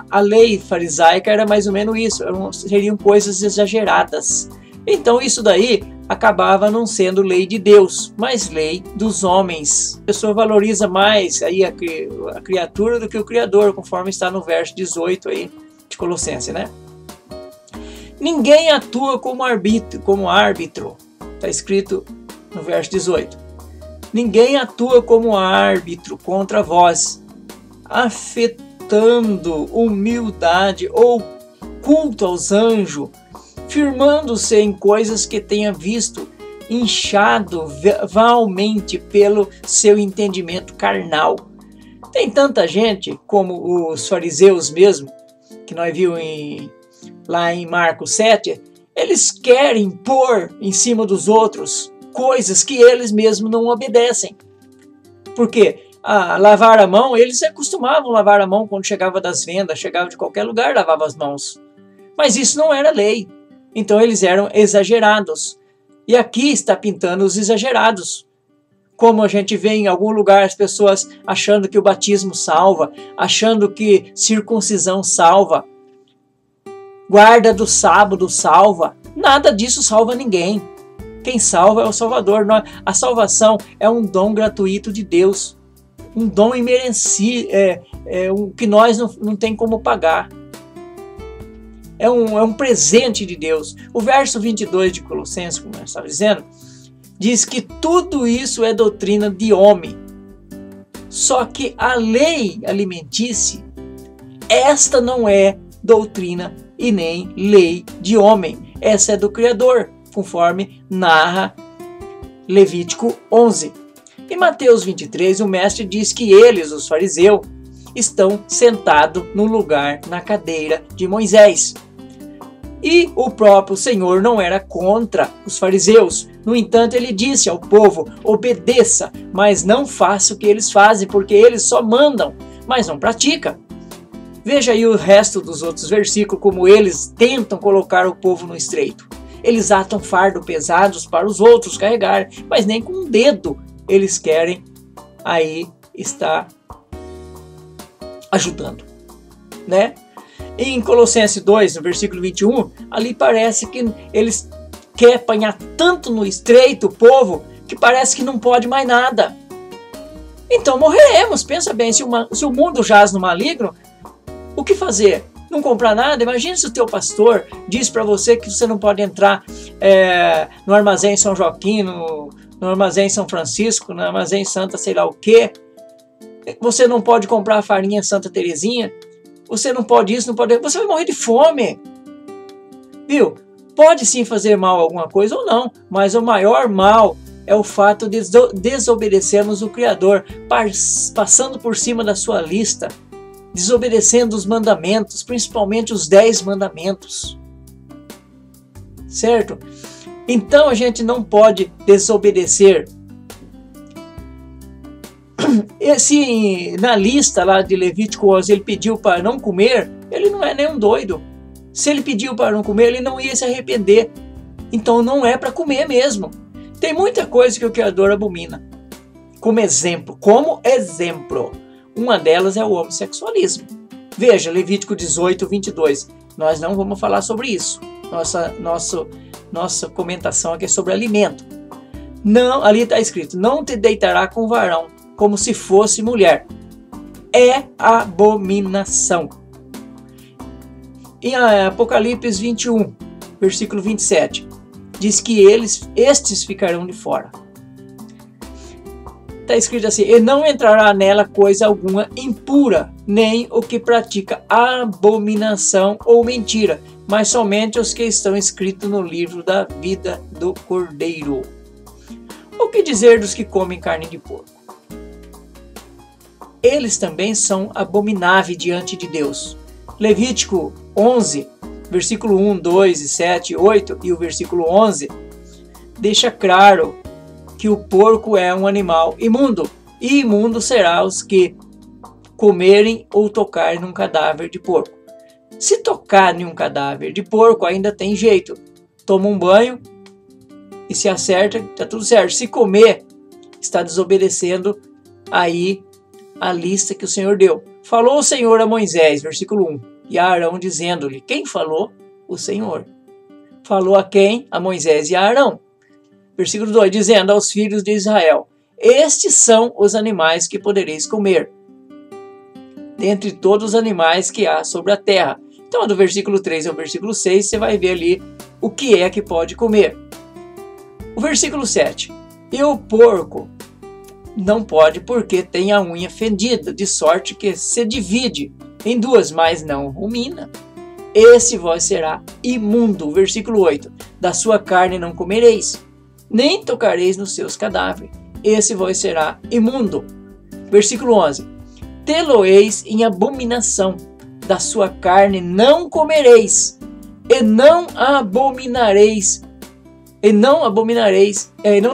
a lei farisaica era mais ou menos isso, seriam coisas exageradas. Então isso daí acabava não sendo lei de Deus, mas lei dos homens. A pessoa valoriza mais aí a criatura do que o Criador, conforme está no verso 18 aí de Colossenses, né? Ninguém atua como árbitro. Está escrito no verso 18. Ninguém atua como árbitro contra vós, afetando humildade ou culto aos anjos, firmando-se em coisas que tenha visto, inchado valmente pelo seu entendimento carnal. Tem tanta gente, como os fariseus mesmo, que nós vimos lá em Marcos 7, eles querem pôr em cima dos outros coisas que eles mesmos não obedecem. Por quê? Lavar a mão, eles acostumavam a lavar a mão quando chegava das vendas, chegava de qualquer lugar, lavava as mãos. Mas isso não era lei. Então eles eram exagerados. E aqui está pintando os exagerados. Como a gente vê em algum lugar as pessoas achando que o batismo salva, achando que circuncisão salva, guarda do sábado salva. Nada disso salva ninguém. Quem salva é o Salvador. A salvação é um dom gratuito de Deus. Um dom imerecido, que nós não tem como pagar. É um presente de Deus. O verso 22 de Colossenses, como eu estava dizendo, diz que tudo isso é doutrina de homem. Só que a lei alimentícia, esta não é doutrina e nem lei de homem. Essa é do Criador, conforme narra Levítico 11. Em Mateus 23, o mestre diz que eles, os fariseus, estão sentados no lugar, na cadeira de Moisés. E o próprio Senhor não era contra os fariseus. No entanto, ele disse ao povo: obedeça, mas não faça o que eles fazem, porque eles só mandam, mas não praticam. Veja aí o resto dos outros versículos, como eles tentam colocar o povo no estreito. Eles atam fardo pesados para os outros carregar, mas nem com um dedo eles querem aí estar ajudando, né? Em Colossenses 2, no versículo 21, ali parece que eles querem apanhar tanto no estreito o povo, que parece que não pode mais nada. Então morreremos. Pensa bem, se o mundo jaz no maligno, o que fazer? Não comprar nada? Imagina se o teu pastor diz para você que você não pode entrar no armazém São Joaquim, no armazém São Francisco, no armazém Santa sei lá o quê. Você não pode comprar farinha Santa Terezinha. você não pode isso, não pode... Você vai morrer de fome. Viu? Pode sim fazer mal a alguma coisa ou não, mas o maior mal é o fato de desobedecermos o Criador, passando por cima da sua lista, desobedecendo os mandamentos, principalmente os 10 mandamentos. Certo? Então a gente não pode desobedecer. Se na lista lá de Levítico 11 ele pediu para não comer, ele não é nenhum doido. Se ele pediu para não comer, ele não ia se arrepender. Então não é para comer mesmo. Tem muita coisa que o Criador abomina. Como exemplo. Uma delas é o homossexualismo. Veja, Levítico 18, 22. Nós não vamos falar sobre isso. Nossa comentação aqui é sobre alimento. Não, ali está escrito, não te deitará com varão, como se fosse mulher. É abominação. Em Apocalipse 21, versículo 27, diz que estes ficarão de fora. Está escrito assim, e não entrará nela coisa alguma impura, nem o que pratica abominação ou mentira, mas somente os que estão escritos no livro da vida do Cordeiro. O que dizer dos que comem carne de porco? Eles também são abomináveis diante de Deus. Levítico 11, versículo 1, 2, 7 e 8 e o versículo 11 deixa claro que o porco é um animal imundo, e imundo será os que comerem ou tocarem num cadáver de porco. Se tocar em um cadáver de porco ainda tem jeito, toma um banho e se acerta, está tudo certo. Se comer, está desobedecendo aí a lista que o Senhor deu. Falou o Senhor a Moisés, versículo 1, e a Arão dizendo-lhe, quem falou? O Senhor. Falou a quem? A Moisés e a Arão. Versículo 2, dizendo aos filhos de Israel, estes são os animais que podereis comer, dentre todos os animais que há sobre a terra. Então, do versículo 3 ao versículo 6, você vai ver ali o que é que pode comer. O versículo 7, e o porco não pode porque tem a unha fendida, de sorte que se divide em duas, mas não rumina. Esse vós será imundo. Versículo 8, da sua carne não comereis, nem tocareis nos seus cadáveres. Esse vós será imundo. Versículo 11, tê-lo-eis em abominação, da sua carne não comereis, e não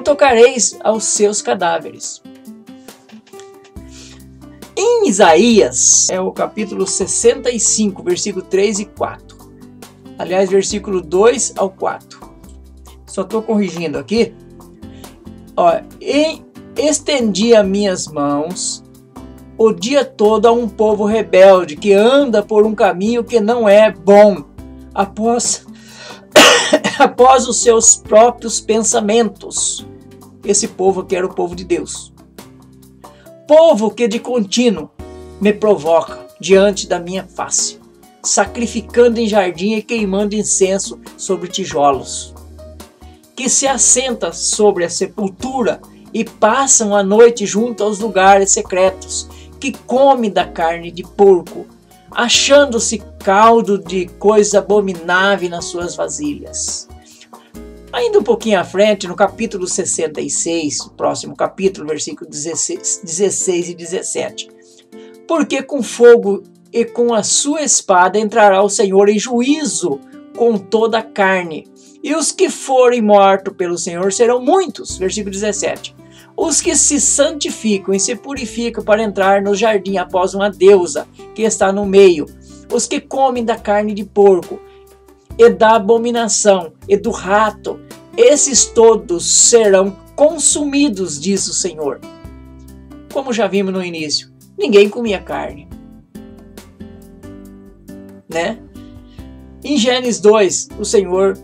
tocareis aos seus cadáveres. Em Isaías, é o capítulo 65, versículo 3 e 4. Aliás, versículo 2 ao 4. Só estou corrigindo aqui. Estendi as minhas mãos o dia todo a um povo rebelde que anda por um caminho que não é bom, após os seus próprios pensamentos. Esse povo que era o povo de Deus. Povo que de contínuo me provoca diante da minha face, sacrificando em jardim e queimando incenso sobre tijolos, que se assenta sobre a sepultura e passam a noite junto aos lugares secretos, que come da carne de porco, achando-se caldo de coisa abominável nas suas vasilhas. Ainda um pouquinho à frente, no capítulo 66, o próximo capítulo, versículo 16 e 17. Porque com fogo e com a sua espada entrará o Senhor em juízo com toda a carne, e os que forem mortos pelo Senhor serão muitos. Versículo 17. Os que se santificam e se purificam para entrar no jardim após uma deusa que está no meio, os que comem da carne de porco e da abominação e do rato, esses todos serão consumidos, diz o Senhor. Como já vimos no início, ninguém comia carne, né? Em Gênesis 2, o Senhor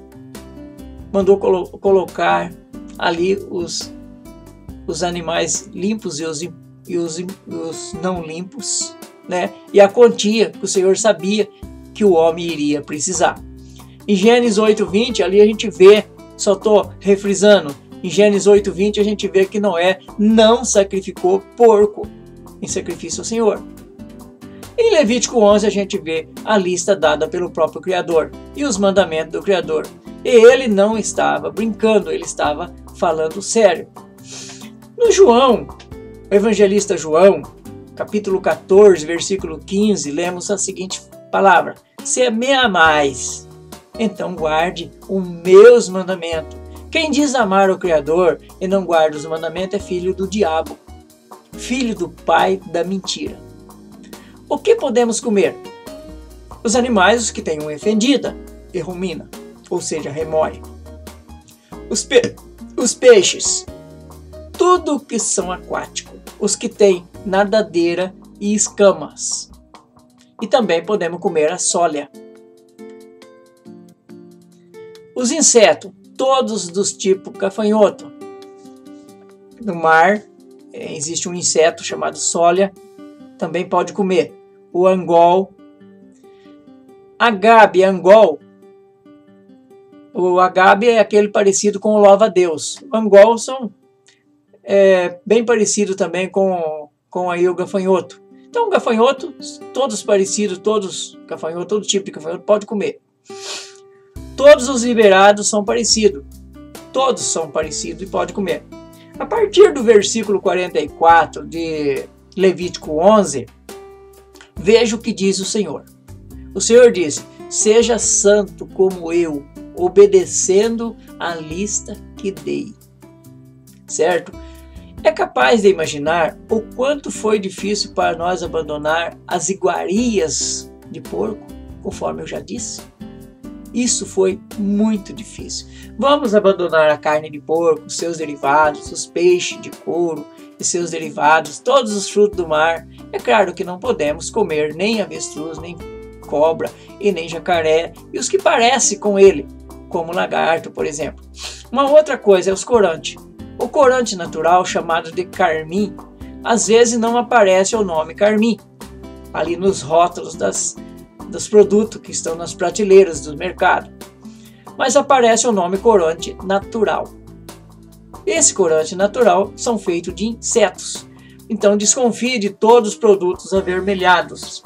mandou colocar ali os animais limpos e os não limpos, né? E a quantia que o Senhor sabia que o homem iria precisar. Em Gênesis 8:20, ali a gente vê, só estou refrisando, em Gênesis 8:20 a gente vê que Noé não sacrificou porco em sacrifício ao Senhor. Em Levítico 11 a gente vê a lista dada pelo próprio Criador e os mandamentos do Criador. E ele não estava brincando, ele estava falando sério. No João, o evangelista João, capítulo 14, versículo 15, lemos a seguinte palavra: se me amais, então guarde os meus mandamentos. Quem diz amar o Criador e não guarda os mandamentos é filho do diabo, filho do pai da mentira. O que podemos comer? Os animais, os que têm unha fendida e rumina, ou seja, remói. Os peixes, tudo que são aquáticos, os que têm nadadeira e escamas. E também podemos comer a sólia. Os insetos, todos dos tipos gafanhoto. No mar existe um inseto chamado sólia, também pode comer. O angol, agabe, angol. O agabe é aquele parecido com o louva-a-Deus. O angol são bem parecido também com aí o gafanhoto. Então, o gafanhoto, todos parecidos, gafanhoto, todo tipo de gafanhoto pode comer. Todos os liberados são parecidos. Todos são parecidos e pode comer. A partir do versículo 44 de Levítico 11, veja o que diz o Senhor. O Senhor disse: seja santo como eu, obedecendo a lista que dei. Certo? É capaz de imaginar o quanto foi difícil para nós abandonar as iguarias de porco, conforme eu já disse? Isso foi muito difícil. Vamos abandonar a carne de porco, seus derivados, os peixes de couro e seus derivados, todos os frutos do mar. É claro que não podemos comer nem avestruz, nem cobra e nem jacaré e os que parecem com ele, como lagarto, por exemplo. Uma outra coisa é os corantes. O corante natural, chamado de carmim, às vezes não aparece o nome carmim ali nos rótulos dos produtos que estão nas prateleiras do mercado, mas aparece o nome corante natural. Esse corante natural são feitos de insetos, então desconfie de todos os produtos avermelhados.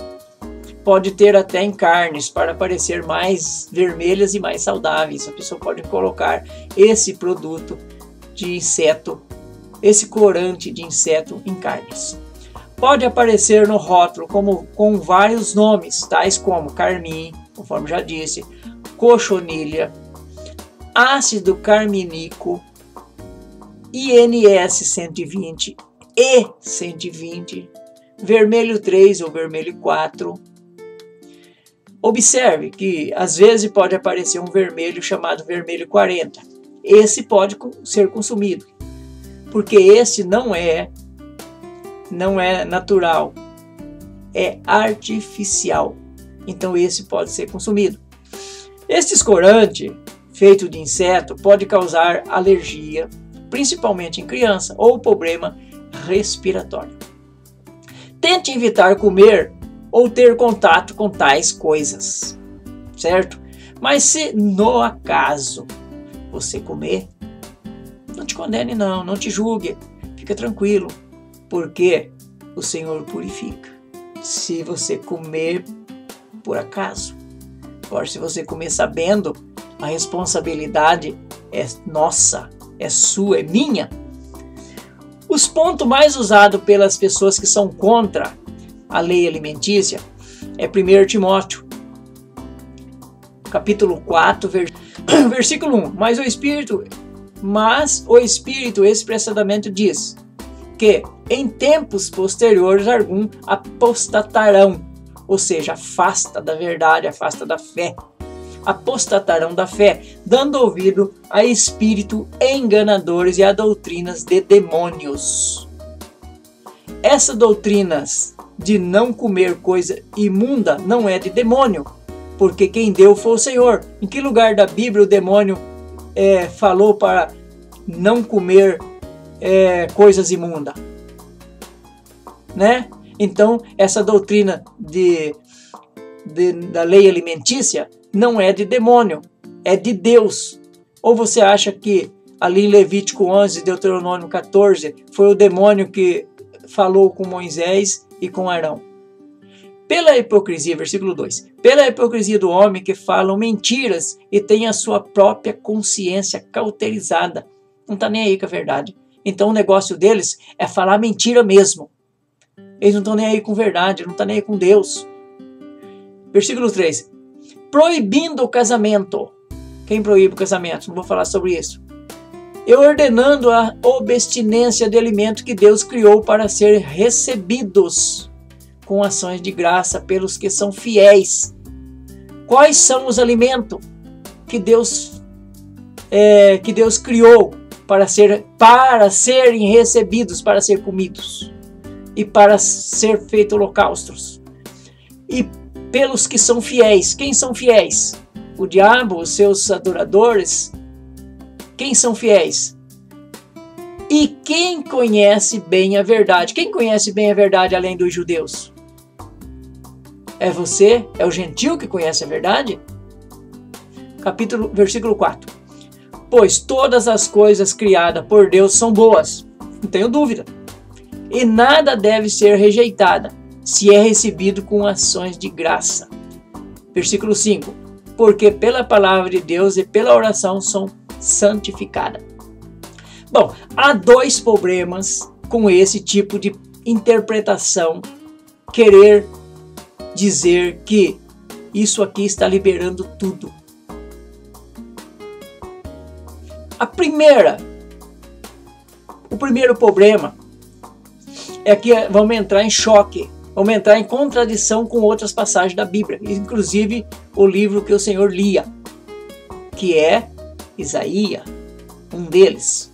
Pode ter até em carnes para parecer mais vermelhas e mais saudáveis. A pessoa pode colocar esse produto de inseto, esse corante de inseto em carnes. Pode aparecer no rótulo com vários nomes, tais como carmim, conforme já disse, cochonilha, ácido carmínico, INS 120, E 120, vermelho 3 ou vermelho 4. Observe que às vezes pode aparecer um vermelho chamado vermelho 40. Esse pode ser consumido, porque esse não é natural, é artificial. Então esse pode ser consumido. Estes corantes, feito de inseto, pode causar alergia, principalmente em criança, ou problema respiratório. Tente evitar comer ou ter contato com tais coisas, certo? Mas se no acaso você comer, não te condene não te julgue, fica tranquilo, porque o Senhor purifica. Se você comer por acaso, agora se você comer sabendo, a responsabilidade é nossa, é sua, é minha. Os pontos mais usados pelas pessoas que são contra a lei alimentícia é 1 Timóteo, capítulo 4, versículo 1. Mas o Espírito expressadamente diz que em tempos posteriores alguns apostatarão, ou seja, afasta da verdade, afasta da fé. Apostatarão da fé, dando ouvido a espíritos enganadores e a doutrinas de demônios. Essas doutrinas de não comer coisa imunda não é de demônio, porque quem deu foi o Senhor. Em que lugar da Bíblia o demônio falou para não comer coisas imundas? Né? Então, essa doutrina da lei alimentícia não é de demônio, é de Deus. Ou você acha que ali em Levítico 11, Deuteronômio 14, foi o demônio que falou com Moisés e com Arão? Pela hipocrisia, versículo 2, pela hipocrisia do homem que falam mentiras e tem a sua própria consciência cauterizada. Não está nem aí com a verdade. Então o negócio deles é falar mentira mesmo. Eles não estão nem aí com verdade, não estão nem aí com Deus. Versículo 3, proibindo o casamento. Quem proíbe o casamento? Não vou falar sobre isso. E ordenando a abstinência de alimento que Deus criou para ser recebidos com ações de graça pelos que são fiéis. Quais são os alimentos que Deus criou para serem recebidos, para ser comidos e para ser feitos holocaustos? E pelos que são fiéis. Quem são fiéis? O diabo, os seus adoradores. Quem são fiéis? E quem conhece bem a verdade? Quem conhece bem a verdade além dos judeus? É você? É o gentil que conhece a verdade? Versículo 4. Pois todas as coisas criadas por Deus são boas, não tenho dúvida, e nada deve ser rejeitada, se é recebido com ações de graça. Versículo 5. Porque pela palavra de Deus e pela oração são santificadas. Bom, há dois problemas com esse tipo de interpretação, querer dizer que isso aqui está liberando tudo. O primeiro problema é que vamos entrar em choque, vamos entrar em contradição com outras passagens da Bíblia, inclusive o livro que o Senhor lia, que é Isaías, um deles.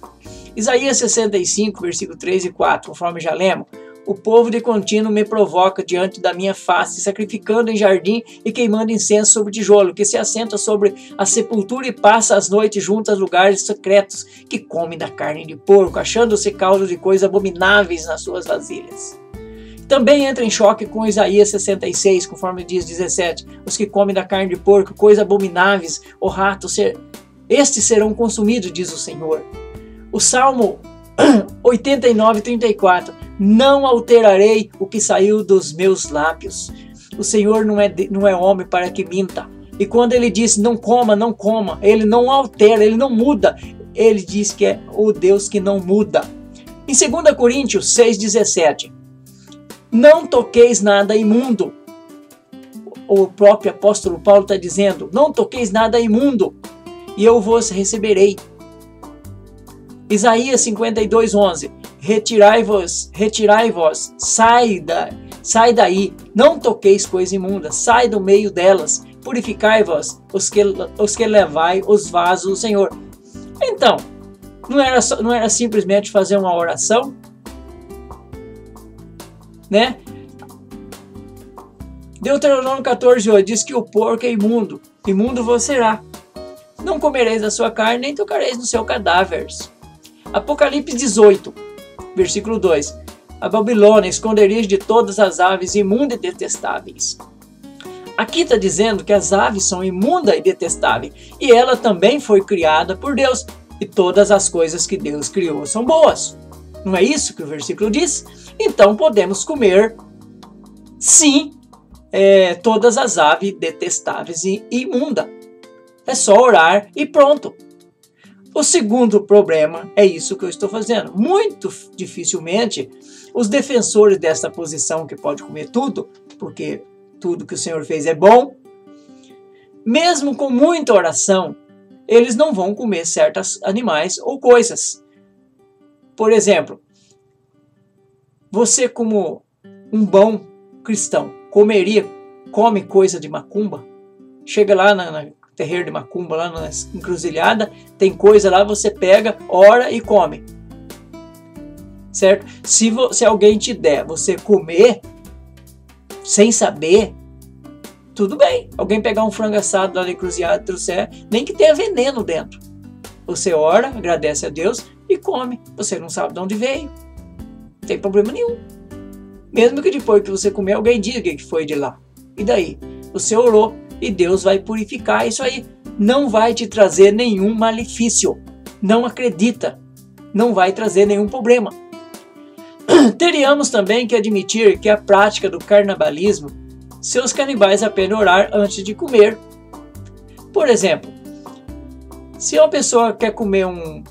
Isaías 65, versículo 3 e 4, conforme já lemos. O povo de contínuo me provoca diante da minha face, sacrificando em jardim e queimando incenso sobre tijolo, que se assenta sobre a sepultura e passa as noites junto a lugares secretos, que come da carne de porco, achando-se caldo de coisas abomináveis nas suas vasilhas. Também entra em choque com Isaías 66, conforme diz 17, os que comem da carne de porco, coisas abomináveis, o rato, estes serão consumidos, diz o Senhor. O Salmo 89, 34, não alterarei o que saiu dos meus lábios. O Senhor não é homem para que minta. E quando ele diz não coma, não coma, ele não altera, ele não muda. Ele diz que é o Deus que não muda. Em 2 Coríntios 6, 17, não toqueis nada imundo. O próprio apóstolo Paulo está dizendo, não toqueis nada imundo, e eu vos receberei. Isaías 52, 11, retirai-vos, sai daí, não toqueis coisa imunda, sai do meio delas, purificai-vos, os que levai os vasos do Senhor. Então, não era simplesmente fazer uma oração? Né? Deuteronômio 14, 8 diz que o porco é imundo, imundo vos será. Não comereis da sua carne, nem tocareis no seu cadáver. Apocalipse 18, versículo 2. A Babilônia, esconderijo de todas as aves imundas e detestáveis. Aqui está dizendo que as aves são imundas e detestáveis. E ela também foi criada por Deus. E todas as coisas que Deus criou são boas. Não é isso que o versículo diz? Então podemos comer, sim, todas as aves detestáveis e imundas. É só orar e pronto. O segundo problema é isso que eu estou fazendo. Muito dificilmente os defensores dessa posição que pode comer tudo, porque tudo que o Senhor fez é bom, mesmo com muita oração, eles não vão comer certos animais ou coisas. Por exemplo, você como um bom cristão come coisa de macumba? Chega lá na terreiro de macumba, lá na encruzilhada, tem coisa lá, você pega, ora e come. Certo? Se alguém te der, você comer, sem saber, tudo bem. Alguém pegar um frango assado lá na encruzilhada e trouxer, nem que tenha veneno dentro. Você ora, agradece a Deus e come. Você não sabe de onde veio. Não tem problema nenhum. Mesmo que depois que você comer, alguém diga que foi de lá. E daí? Você orou. E Deus vai purificar isso aí. Não vai te trazer nenhum malefício. Não acredita. Não vai trazer nenhum problema. Teríamos também que admitir que a prática do carnavalismo seus canibais apenas orar antes de comer. Por exemplo, se uma pessoa quer comer um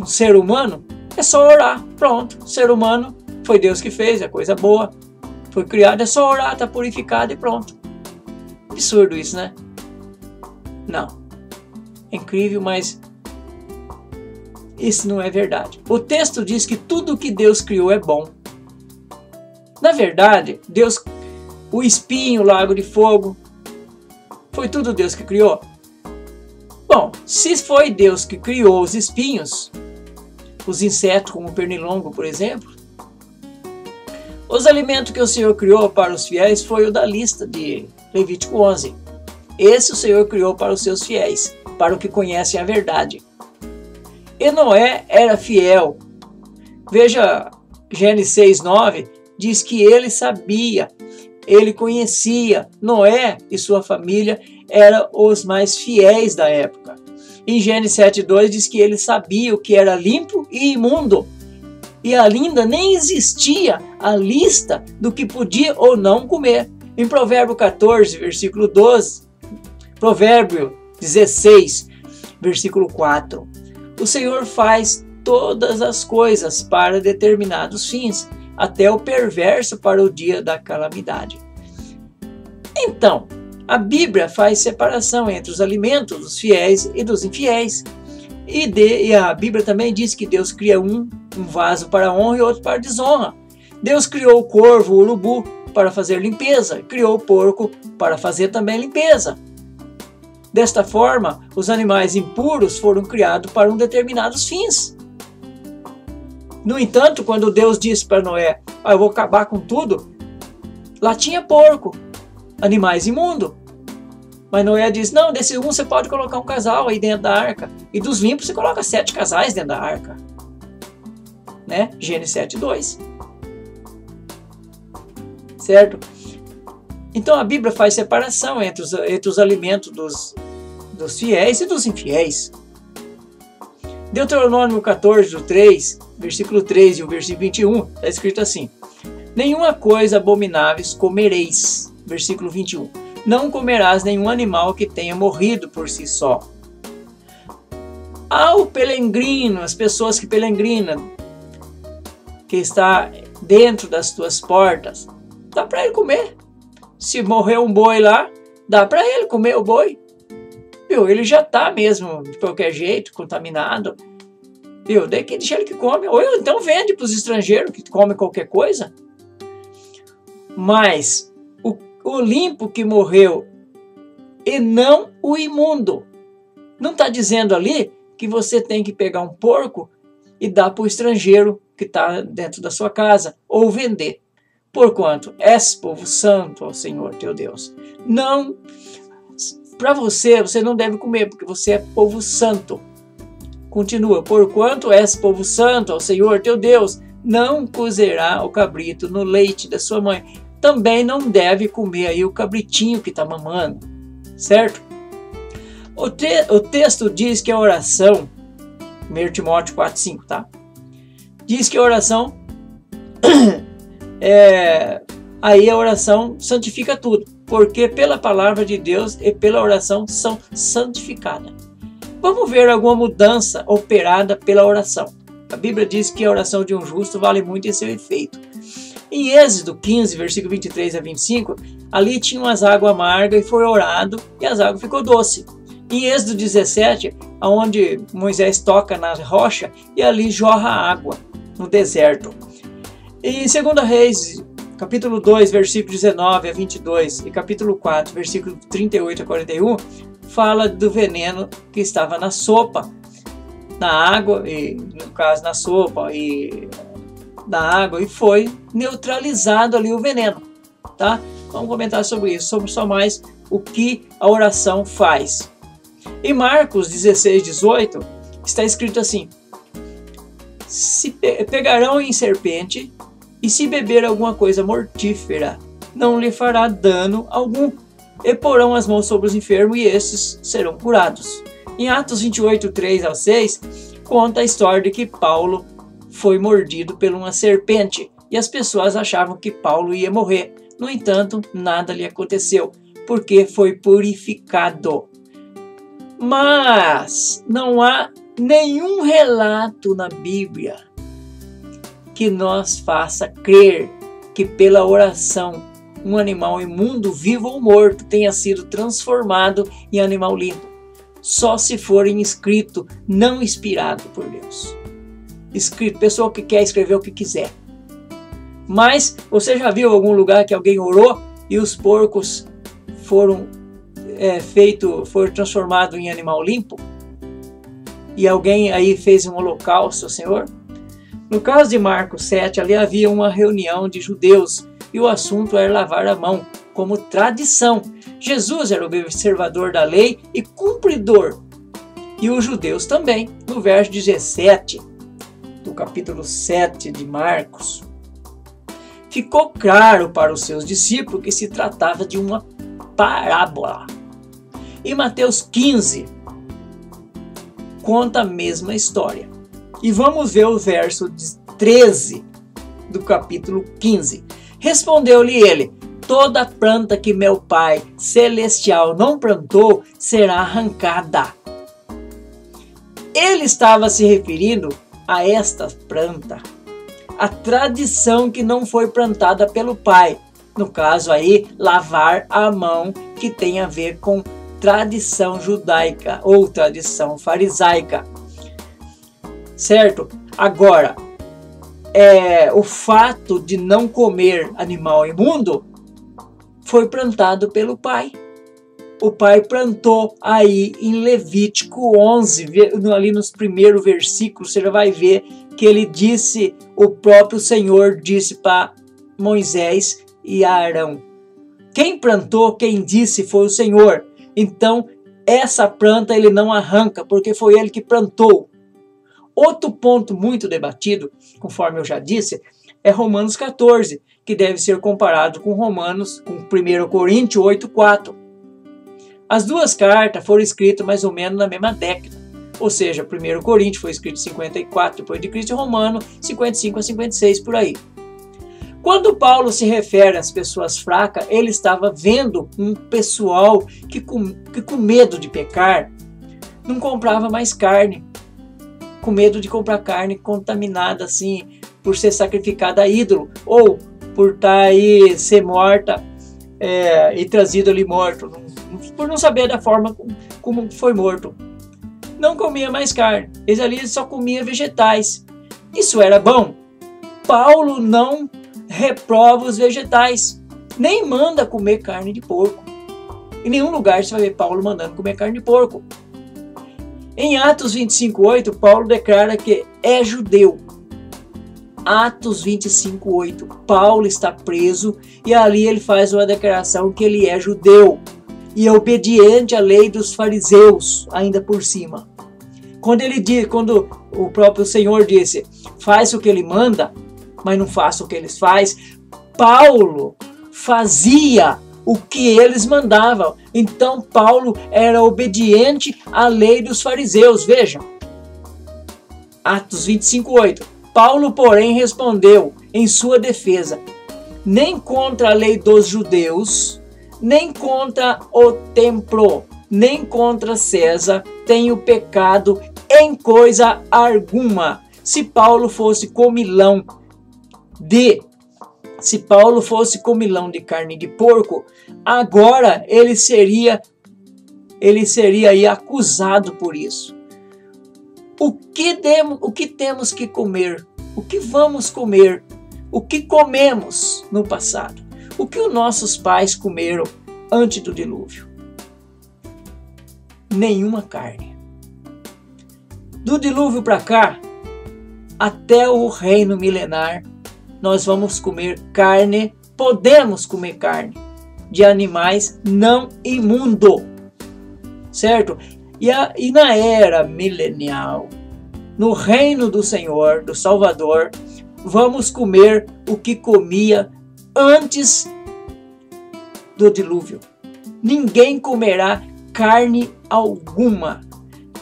ser humano, é só orar, pronto. O ser humano foi Deus que fez, é coisa boa, foi criado, é só orar, está purificado e pronto. Absurdo isso, né? Não. É incrível, mas isso não é verdade. O texto diz que tudo que Deus criou é bom. Na verdade, Deus, o espinho, o lago de fogo, foi tudo Deus que criou? Bom, se foi Deus que criou os espinhos, os insetos como o pernilongo, por exemplo, os alimentos que o Senhor criou para os fiéis foi o da lista de Levítico 11. Esse o Senhor criou para os seus fiéis, para os que conhecem a verdade. E Noé era fiel. Veja, Gênesis 6:9 diz que ele sabia, ele conhecia. Noé e sua família eram os mais fiéis da época. Em Gênesis 7:2 diz que ele sabia o que era limpo e imundo. E ainda nem existia a lista do que podia ou não comer. Em Provérbio 14, versículo 12, Provérbio 16, versículo 4, o Senhor faz todas as coisas para determinados fins, até o perverso para o dia da calamidade. Então, a Bíblia faz separação entre os alimentos dos fiéis e dos infiéis. E a Bíblia também diz que Deus cria um vaso para honra e outro para desonra. Deus criou o corvo, o urubu, para fazer limpeza, criou o porco para fazer também limpeza. Desta forma, os animais impuros foram criados para determinados fins. No entanto, quando Deus disse para Noé, eu vou acabar com tudo, lá tinha porco, animais imundos. Mas Noé diz, não, desse um você pode colocar um casal aí dentro da arca. E dos limpos você coloca 7 casais dentro da arca. Né? Gênesis 7:2. Certo? Então a Bíblia faz separação entre os alimentos dos fiéis e dos infiéis. Deuteronômio 14, do 3, versículo 3 e o versículo 21, está escrito assim: nenhuma coisa abomináveis comereis. Versículo 21. Não comerás nenhum animal que tenha morrido por si só. Ao peregrino, as pessoas que peregrinam, que está dentro das tuas portas, dá para ele comer. Se morrer um boi lá, dá para ele comer o boi. Viu? Ele já está mesmo, de qualquer jeito, contaminado. Viu? Daí que deixa ele que come. Ou então vende para os estrangeiros que comem qualquer coisa. Mas o limpo que morreu e não o imundo. Não está dizendo ali que você tem que pegar um porco e dar para o estrangeiro que está dentro da sua casa, ou vender. Porquanto és povo santo ao Senhor teu Deus. Não, para você não deve comer, porque você é povo santo. Continua, porquanto és povo santo ao Senhor teu Deus, não cozerá o cabrito no leite da sua mãe. Também não deve comer aí o cabritinho que está mamando, certo? O texto diz que a oração, 1 Timóteo 4:5, tá? Diz que a oração, aí a oração santifica tudo, porque pela palavra de Deus e pela oração são santificadas. Vamos ver alguma mudança operada pela oração. A Bíblia diz que a oração de um justo vale muito em seu efeito. Em Êxodo 15, versículo 23 a 25, ali tinham as águas amargas e foi orado e as águas ficou doce. Em Êxodo 17, onde Moisés toca na rocha e ali jorra água no deserto. Em 2 Reis, capítulo 2, versículo 19 a 22 e capítulo 4, versículo 38 a 41, fala do veneno que estava na sopa, na água, e no caso na sopa e da água, e foi neutralizado ali o veneno, tá? Vamos comentar sobre isso, sobre só mais o que a oração faz. Em Marcos 16:18 está escrito assim: se pegarão em serpente e se beber alguma coisa mortífera, não lhe fará dano algum, e porão as mãos sobre os enfermos e estes serão curados. Em Atos 28, 3 ao 6, conta a história de que Paulo foi mordido por uma serpente e as pessoas achavam que Paulo ia morrer. No entanto, nada lhe aconteceu, porque foi purificado. Mas não há nenhum relato na Bíblia que nos faça crer que pela oração um animal imundo, vivo ou morto, tenha sido transformado em animal limpo. Só se for em escrito, não inspirado por Deus. Escrito, pessoa que quer escrever o que quiser. Mas você já viu algum lugar que alguém orou e os porcos foram transformados em animal limpo? E alguém aí fez um holocausto ao Senhor? No caso de Marcos 7, ali havia uma reunião de judeus e o assunto era lavar a mão, como tradição. Jesus era observador da lei e cumpridor, e os judeus também. No verso 17 do capítulo 7 de Marcos, ficou claro para os seus discípulos que se tratava de uma parábola. E Mateus 15 conta a mesma história. E vamos ver o verso 13 do capítulo 15. Respondeu-lhe ele: toda planta que meu Pai celestial não plantou será arrancada. Ele estava se referindo a esta planta, a tradição que não foi plantada pelo Pai. No caso aí, lavar a mão, que tem a ver com tradição judaica ou tradição farisaica. Certo? Agora, o fato de não comer animal imundo foi plantado pelo Pai. O Pai plantou aí em Levítico 11, ali nos primeiros versículos, você já vai ver que ele disse, o próprio Senhor disse para Moisés e Arão. Quem plantou, quem disse foi o Senhor. Então, essa planta ele não arranca, porque foi ele que plantou. Outro ponto muito debatido, conforme eu já disse, é Romanos 14, que deve ser comparado com com 1 Coríntios 8:4. As duas cartas foram escritas mais ou menos na mesma década. Ou seja, 1 Coríntios foi escrito em 54 depois de Cristo e Romano 55 a 56 por aí. Quando Paulo se refere às pessoas fracas, ele estava vendo um pessoal que com medo de pecar não comprava mais carne. Com medo de comprar carne contaminada assim, por ser sacrificada a ídolo, ou por ser morta e trazido ali morto, por não saber da forma como foi morto. Não comia mais carne, eles ali só comiam vegetais. Isso era bom? Paulo não reprova os vegetais, nem manda comer carne de porco. Em nenhum lugar você vai ver Paulo mandando comer carne de porco. Em Atos 25:8, Paulo declara que é judeu. Atos 25:8, Paulo está preso e ali ele faz uma declaração que ele é judeu e é obediente à lei dos fariseus, ainda por cima. Quando o próprio Senhor disse, faz o que ele manda, mas não faça o que eles fazem, Paulo fazia o que eles mandavam. Então Paulo era obediente à lei dos fariseus. Vejam, Atos 25:8. Paulo, porém, respondeu em sua defesa: nem contra a lei dos judeus, nem contra o templo, nem contra César tenho pecado em coisa alguma. Se Paulo fosse comilão de carne de porco, agora ele seria aí acusado por isso. O que temos que comer? O que vamos comer? O que comemos no passado? O que os nossos pais comeram antes do dilúvio? Nenhuma carne. Do dilúvio para cá, até o reino milenar, nós vamos comer carne, podemos comer carne de animais não imundos, certo? E na era milenial, no reino do Senhor, do Salvador, vamos comer o que comia antes do dilúvio. Ninguém comerá carne alguma.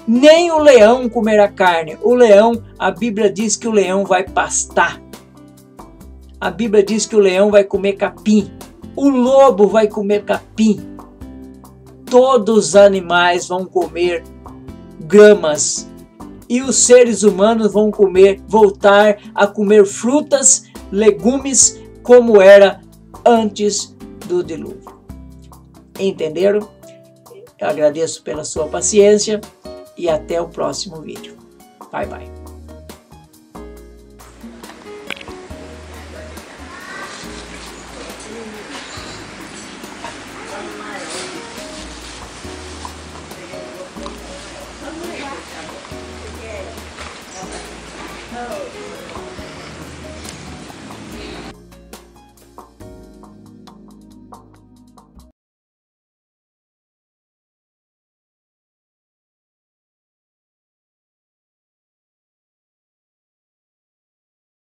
Nem o leão comerá carne. O leão, a Bíblia diz que o leão vai pastar. A Bíblia diz que o leão vai comer capim. O lobo vai comer capim. Todos os animais vão comer gramas. E os seres humanos vão voltar a comer frutas, legumes, como era antes do dilúvio. Entenderam? Eu agradeço pela sua paciência e até o próximo vídeo. Bye, bye.